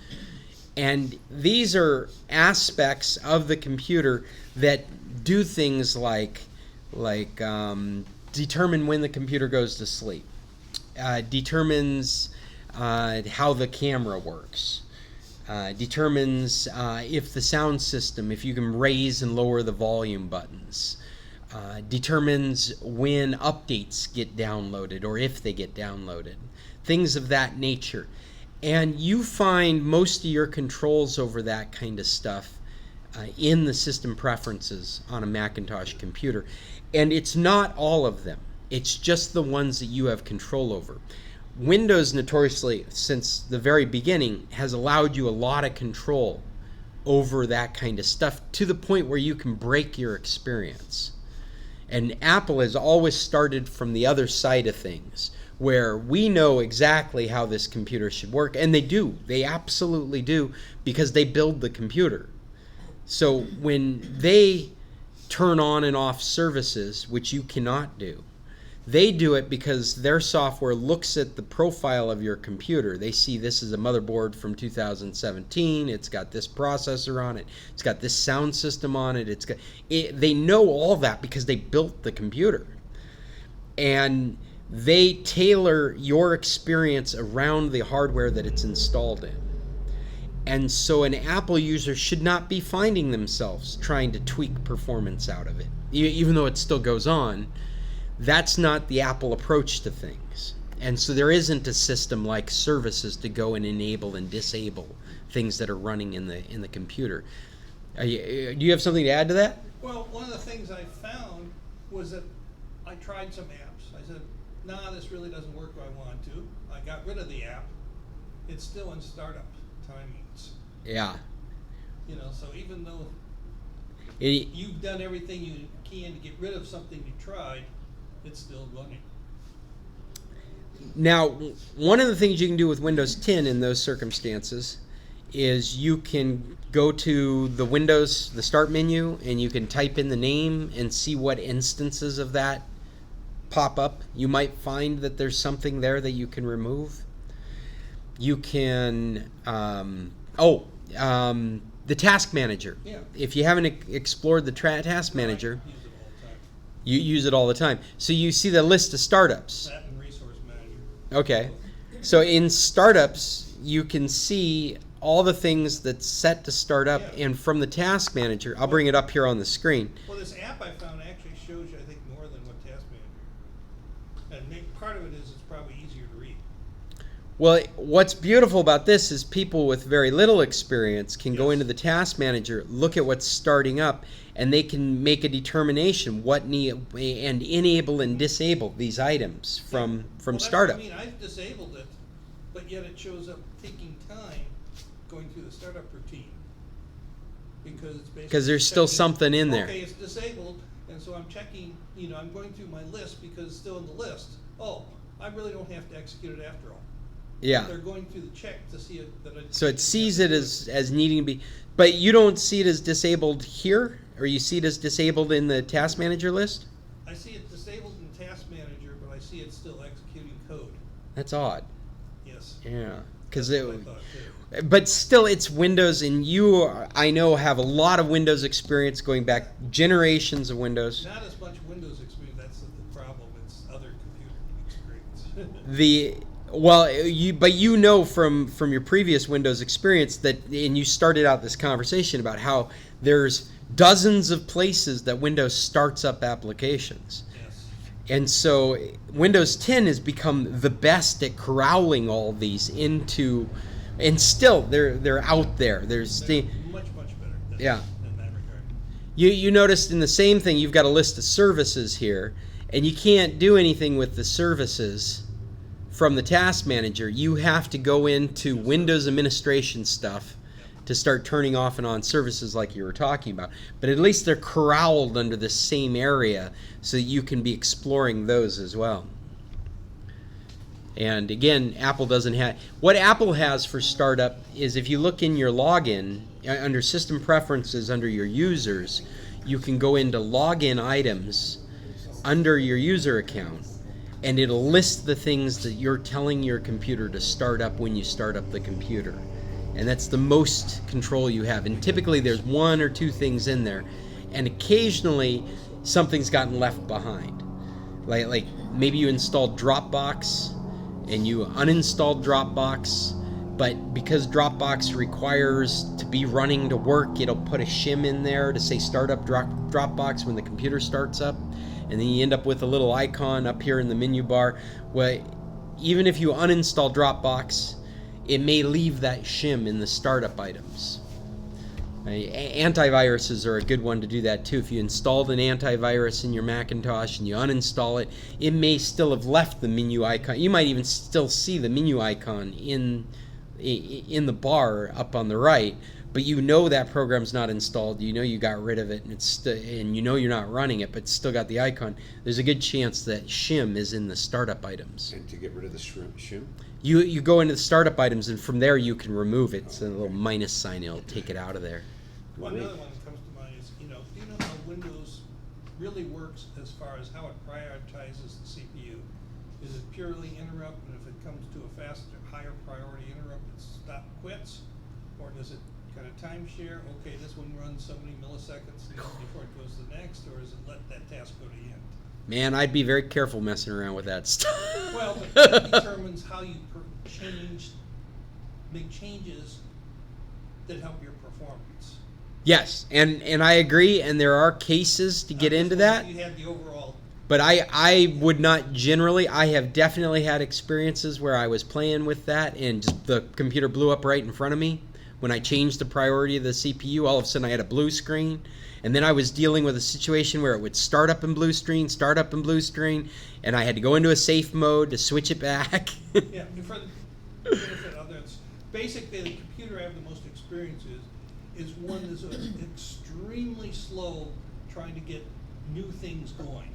And these are aspects of the computer that do things like determine when the computer goes to sleep, determines how the camera works, determines if the sound system, if you can raise and lower the volume buttons, determines when updates get downloaded or if they get downloaded, things of that nature. And you find most of your controls over that kind of stuff in the system preferences on a Macintosh computer. And it's not all of them. It's just the ones that you have control over. Windows notoriously, since the very beginning, has allowed you a lot of control over that kind of stuff to the point where you can break your experience. And Apple has always started from the other side of things, where we know exactly how this computer should work, and they do. They absolutely do, because they build the computer. So when they turn on and off services, which you cannot do, they do it because their software looks at the profile of your computer. They see this is a motherboard from 2017. It's got this processor on it. It's got this sound system on it. They know all that because they built the computer. And they tailor your experience around the hardware that it's installed in. And so an Apple user should not be finding themselves trying to tweak performance out of it. Even though it still goes on, that's not the Apple approach to things. And so there isn't a system like services to go and enable and disable things that are running in the computer. Do you have something to add to that? Well, one of the things I found was that I tried some apps. I said, nah, this really doesn't work where I want to. I got rid of the app. It's still in startup timings. Yeah. You know, so even though you've done everything you can to get rid of something you tried, it's still running. Now, one of the things you can do with Windows 10 in those circumstances is you can go to the Windows, the Start menu, and you can type in the name and see what instances of that pop up. You might find that there's something there that you can remove. You can, the Task Manager. Yeah. If you haven't explored the Task Manager, you use it all the time. So you see the list of startups. That and Resource Manager. Okay. So in startups, you can see all the things that's set to start up, and from the Task Manager, I'll bring it up here on the screen. Well, this app I found actually shows you, I think, more than what Task Manager. And part of it is it's probably easier to read. Well, what's beautiful about this is people with very little experience can go into the Task Manager, look at what's starting up, and they can make a determination and enable and disable these items from startup. I mean, I've disabled it, but yet it shows up taking time going through the startup routine. Because there's still something in there. Okay, it's disabled, and so I'm checking, I'm going through my list because it's still in the list. Oh, I really don't have to execute it after all. Yeah. They're going through the check to see that So it sees it as needing to be, but you don't see it as disabled here, or you see it as disabled in the Task Manager list? I see it disabled in Task Manager, but I see it still executing code. That's odd. Yes. Yeah, But still, it's Windows, and you, I know, have a lot of Windows experience going back generations of Windows. Not as much Windows experience. That's the problem. It's other computer experience. Well, but you know from your previous Windows experience that, and you started out this conversation about how there's dozens of places that Windows starts up applications. Yes. And so Windows 10 has become the best at corralling all these into, and still they're out there. There's They're the much better than, yeah. in that regard. You noticed in the same thing, you've got a list of services here, and you can't do anything with the services from the task manager. You have to go into Windows administration stuff to start turning off and on services like you were talking about. But at least they're corralled under the same area so that you can be exploring those as well. And again, Apple doesn't have... What Apple has for startup is if you look in your login, under System Preferences, under your users, you can go into Login Items under your user account, and it'll list the things that you're telling your computer to start up when you start up the computer. And that's the most control you have. And typically there's one or two things in there, and occasionally something's gotten left behind. Like maybe you installed Dropbox and you uninstalled Dropbox, but because Dropbox requires to be running to work, it'll put a shim in there to say start up Dropbox when the computer starts up. And then you end up with a little icon up here in the menu bar. Well, even if you uninstall Dropbox, it may leave that shim in the startup items. Antiviruses are a good one to do that too. If you installed an antivirus in your Macintosh and you uninstall it, it may still have left the menu icon. You might even still see the menu icon in the bar up on the right, but you know that program's not installed. You know you got rid of it, and and you know you're not running it, but it's still got the icon. There's a good chance that shim is in the startup items. And to get rid of the shim? You go into the startup items, and from there you can remove it. It's a little minus sign. It'll take it out of there. Well, another one that comes to mind is, do you know how Windows really works as far as how it prioritizes the CPU? Is it purely interrupt, and if it comes to a faster, higher priority interrupt, it quits? Or does it kind of timeshare? Okay, this one runs so many milliseconds before it goes to the next, or is it let that task go to the end? Man, I'd be very careful messing around with that stuff. Well, but that determines how you make changes that help your performance. Yes, and I agree, and there are cases to get into that. You had the overall. But I would not generally. I have definitely had experiences where I was playing with that and just the computer blew up right in front of me. When I changed the priority of the CPU, all of a sudden I had a blue screen. And then I was dealing with a situation where it would start up in blue screen, and I had to go into a safe mode to switch it back. Yeah, for the benefit of others, basically the computer I have the most experience is one that's extremely slow trying to get new things going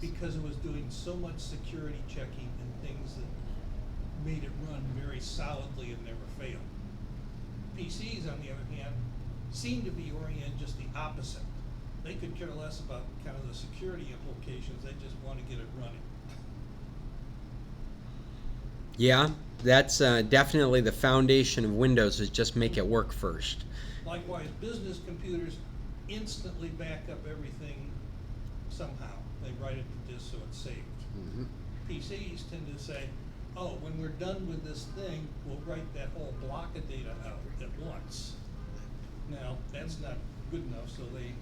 because it was doing so much security checking and things that made it run very solidly and never failed. PCs, on the other hand, seem to be oriented just the opposite. They could care less about kind of the security implications, they just want to get it running. Yeah, that's definitely the foundation of Windows, is just make it work first. Likewise, business computers instantly back up everything somehow. They write it to disk so it's saved. Mm-hmm. PCs tend to say, oh, when we're done with this thing, we'll write that whole block of data out at once. Now, that's not good enough, so they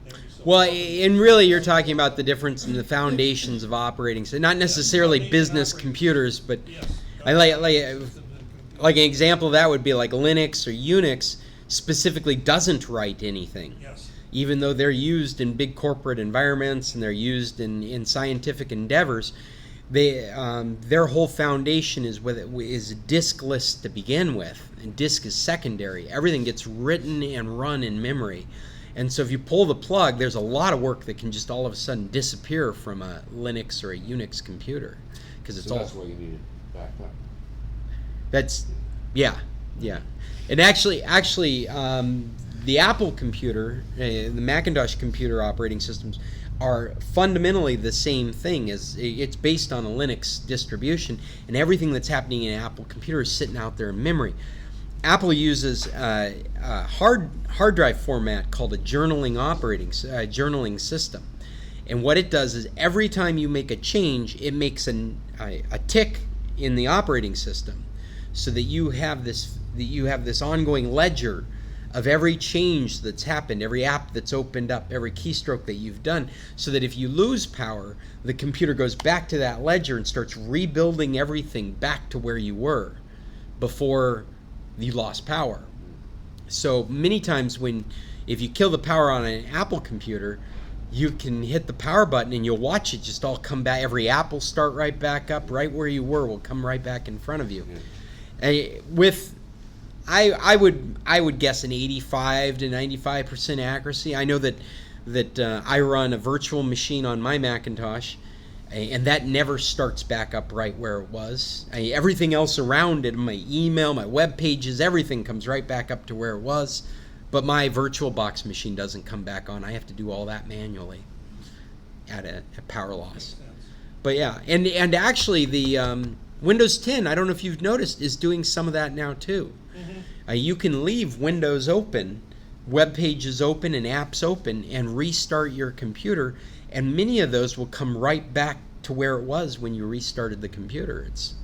every so Well, often- and really you're talking about the difference in the foundations of operating systems, not necessarily foundation business operating computers, but Yes. I like an example of that would be like Linux or Unix specifically doesn't write anything. Yes. Even though they're used in big corporate environments and they're used in scientific endeavors, their whole foundation is diskless to begin with, and disk is secondary. Everything gets written and run in memory. And so if you pull the plug, there's a lot of work that can just all of a sudden disappear from a Linux or a Unix computer, because it's So all... that's why you need it backed up. That's, yeah. And actually, the Apple computer, the Macintosh computer operating systems are fundamentally the same thing. It's based on a Linux distribution, and everything that's happening in an Apple computer is sitting out there in memory. Apple uses a hard drive format called a journaling system, and what it does is every time you make a change, it makes a tick in the operating system, so that you have this ongoing ledger of every change that's happened, every app that's opened up, every keystroke that you've done, so that if you lose power, the computer goes back to that ledger and starts rebuilding everything back to where you were before you lost power. So many times if you kill the power on an Apple computer, you can hit the power button and you'll watch it just all come back. Every app will start right back up, right where you were will come right back in front of you. I would guess an 85 to 95% accuracy. I know that I run a virtual machine on my Macintosh, and that never starts back up right where it was. Everything else around it, my email, my web pages, everything comes right back up to where it was. But my VirtualBox machine doesn't come back on. I have to do all that manually at power loss. But yeah, and actually the Windows 10, I don't know if you've noticed, is doing some of that now too. Mm-hmm. You can leave Windows open, web pages open, and apps open, and restart your computer, and many of those will come right back to where it was when you restarted the computer. It's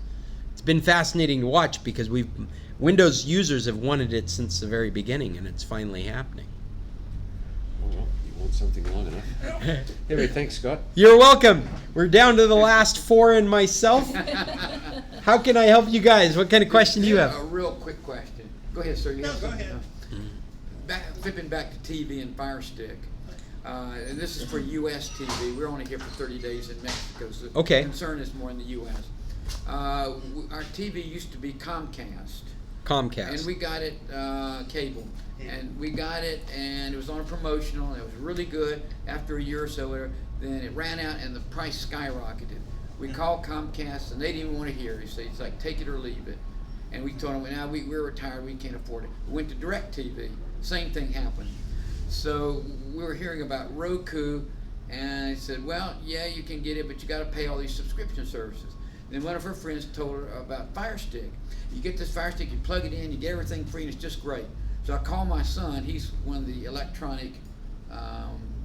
been fascinating to watch because Windows users have wanted it since the very beginning, and it's finally happening. Oh, well, you want something long enough. Anyway, thanks, Scott. You're welcome. We're down to the last four and myself. How can I help you guys? What kind of question do you have? A real quick question. Go ahead, sir. You No, have go something? ahead. Flipping back to TV and FireStick. And this is for U.S. TV. We're only here for 30 days in Mexico, so Okay. the concern is more in the U.S. Our TV used to be Comcast. And we got it cable, and we got it, and it was on a promotional, and it was really good. After a year or so, then it ran out, and the price skyrocketed. We called Comcast, and they didn't even want to hear it. It's like, take it or leave it. And we told them, now we're retired, we can't afford it. We went to DirecTV, same thing happened. So we were hearing about Roku, and I said, well, yeah, you can get it, but you got to pay all these subscription services. Then one of her friends told her about FireStick. You get this FireStick, you plug it in, you get everything free, and it's just great. So I called my son, he's one of the electronic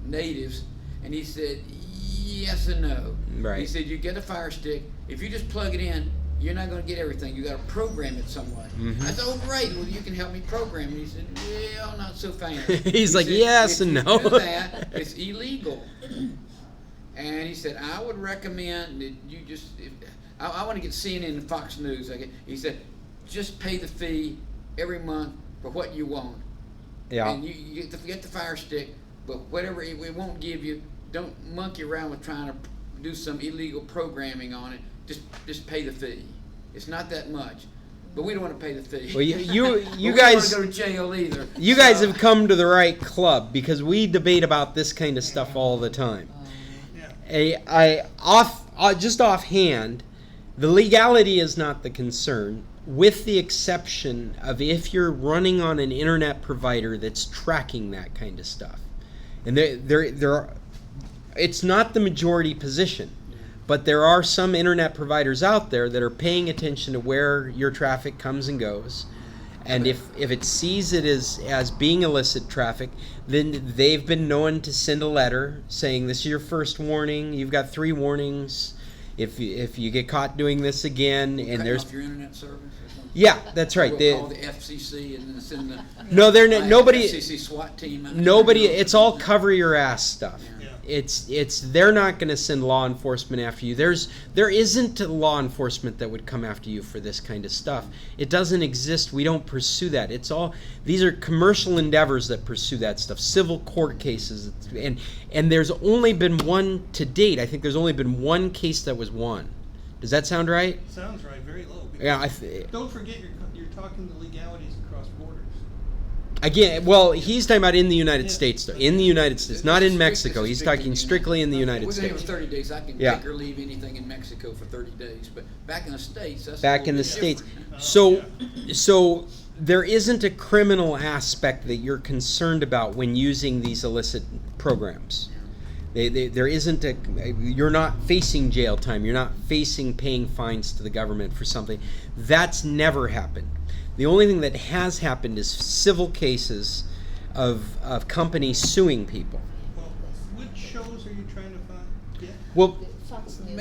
natives, and he said, yes and no. Right. He said, you get a FireStick, if you just plug it in, you're not going to get everything. You got to program it some way. Mm-hmm. I said, oh, great, well, you can help me program. And he said, well, not so fast. He's like, yes and no. If you do that, it's illegal. And he said, I would recommend that you just, I want to get CNN and Fox News. He said, just pay the fee every month for what you want. Yeah. And you get the FireStick, but whatever it won't give you, don't monkey around with trying to do some illegal programming on it. Just pay the fee. It's not that much, but we don't want to pay the fee. Well, you we don't want guys to go to jail either. You guys have come to the right club because we debate about this kind of stuff all the time. Just offhand, the legality is not the concern, with the exception of if you're running on an internet provider that's tracking that kind of stuff. And it's not the majority position, but there are some internet providers out there that are paying attention to where your traffic comes and goes. And if it sees it as being illicit traffic, then they've been known to send a letter saying, this is your first warning, you've got 3 warnings. If you get caught doing this again, and there's off your internet service or something? Yeah, that's right. We'll call the FCC and then send the nobody FCC SWAT team. Nobody. It's all cover your ass stuff. Yeah. It's they're not going to send law enforcement after you. There isn't law enforcement that would come after you for this kind of stuff. It doesn't exist. We don't pursue that. These are commercial endeavors that pursue that stuff. Civil court cases, and there's only been one to date. I think there's only been one case that was won. Does that sound right? Sounds right. Very low. Yeah. Don't forget you're talking the legalities across borders. Again, well, he's talking about in the United States, though. In the United States, not in Mexico. He's talking strictly in the United States. Within 30 days, I can take or leave anything in Mexico for 30 days. But back in the States, that's back in the States. Different. So there isn't a criminal aspect that you're concerned about when using these illicit programs. There isn't you're not facing jail time. You're not facing paying fines to the government for something. That's never happened. The only thing that has happened is civil cases of companies suing people. Well, which shows are you trying to find? Yeah. Well, Fox News.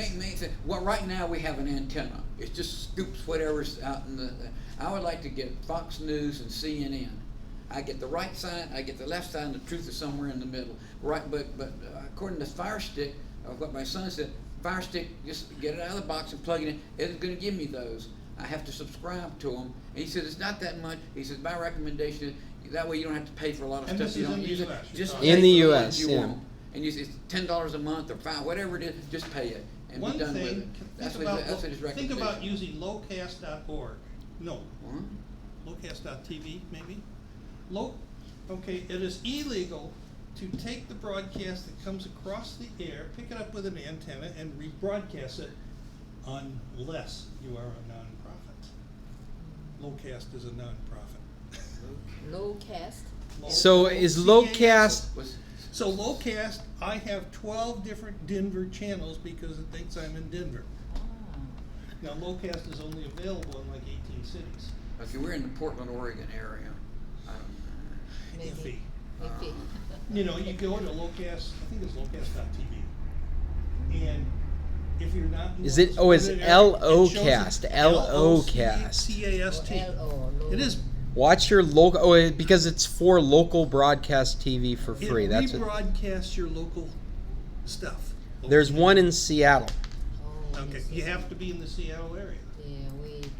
Well, right now we have an antenna. It just scoops whatever's out in the. I would like to get Fox News and CNN. I get the right side, I get the left side, and the truth is somewhere in the middle. Right, but according to FireStick, what my son said, FireStick, just get it out of the box and plug it in. It isn't going to give me those. I have to subscribe to them. And he said it's not that much. He says my recommendation is that way you don't have to pay for a lot of And stuff. this You is don't in the use it. US, you're Just talking pay In the for the US, ones you yeah. want. And it's $10 a month or $5, whatever it is. Just pay it and One be done with thing, it. That's think what about, that's what his think recommendation. about using lowcast.org. No, Huh? lowcast.tv maybe? Okay, it is illegal to take the broadcast that comes across the air, pick it up with an antenna, and rebroadcast it unless you are a nonprofit. Lowcast is a nonprofit. Low cast. So is Lowcast, So Lowcast, I have 12 different Denver channels because it thinks I'm in Denver. Now Lowcast is only available in like 18 cities. Okay, we're in the Portland, Oregon area. I don't know. Iffy. Iffy. You know, you go to Lowcast, I think it's lowcast.tv. And if you're not in is one it, oh, it's specific area, it shows L-O-Cast, it L-O-Cast. L-O-C-A-S-T. It is, Watch your local, oh, because it's for local broadcast TV for it free. That's it. rebroadcasts your local stuff. There's one in Seattle. Okay, you have to be in the Seattle area. Yeah,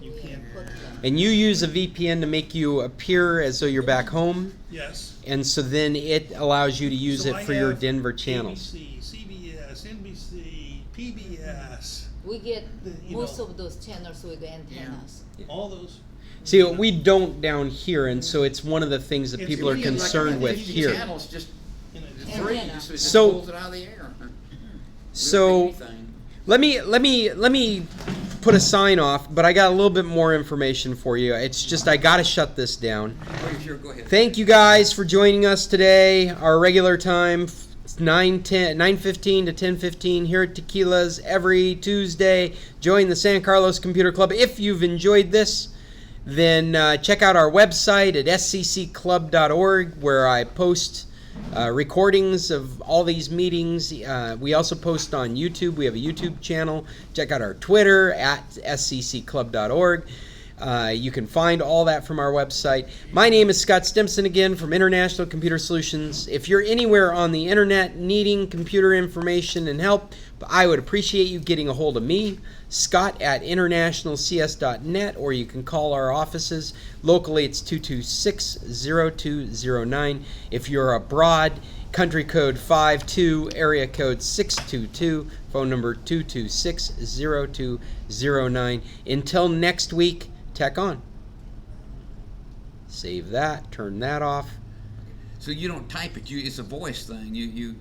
we can't put them. And you use a VPN to make you appear as though you're back home. Yes. And so then it allows you to use So it I for your have Denver channels. ABC, CBS, NBC, PBS, We get you most know. of those channels with antennas. all those. See, we don't down here, and so it's one of the things that It's people are really like concerned with 50 here. channels just You know, And free. antenna. So it just So- pulls it out of the air. We don't So pay anything. let me put a sign off, but I got a little bit more information for you. It's just I got to shut this down. Oh, sure, go ahead. Thank you guys for joining us today. Our regular time, 9:15 to 10:15 here at Tequila's every Tuesday. Join the San Carlos Computer Club. If you've enjoyed this, then check out our website at sccClub.org, where I post recordings of all these meetings. We also post on YouTube. We have a YouTube channel. Check out our Twitter at sccClub.org. You can find all that from our website. My name is Scott Stimson again from International Computer Solutions. If you're anywhere on the internet needing computer information and help, I would appreciate you getting a hold of me, Scott at internationalcs.net, or you can call our offices. Locally, it's 226-0209. If you're abroad, country code 52, area code 622, phone number 226-0209. Until next week, tech on. Save that, turn that off. So you don't type it. It's a voice thing. You